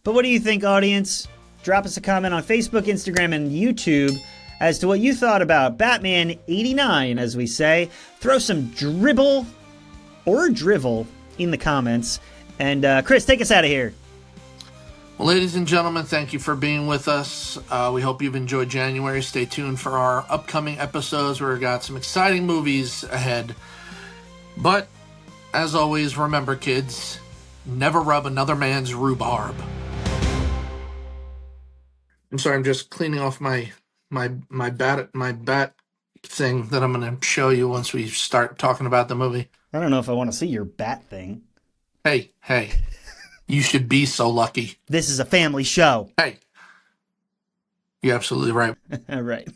But what do you think, audience? Drop us a comment on Facebook, Instagram, and YouTube as to what you thought about Batman 89, as we say. Throw some dribble or drivel in the comments. And Chris, take us out of here. Well, ladies and gentlemen, thank you for being with us. We hope you've enjoyed January. Stay tuned for our upcoming episodes where we've got some exciting movies ahead. But, as always, remember, kids, never rub another man's rhubarb. I'm sorry, I'm just cleaning off my bat thing that I'm going to show you once we start talking about the movie. I don't know if I want to see your bat thing. Hey. You should be so lucky. This is a family show. Hey. You're absolutely right. Right.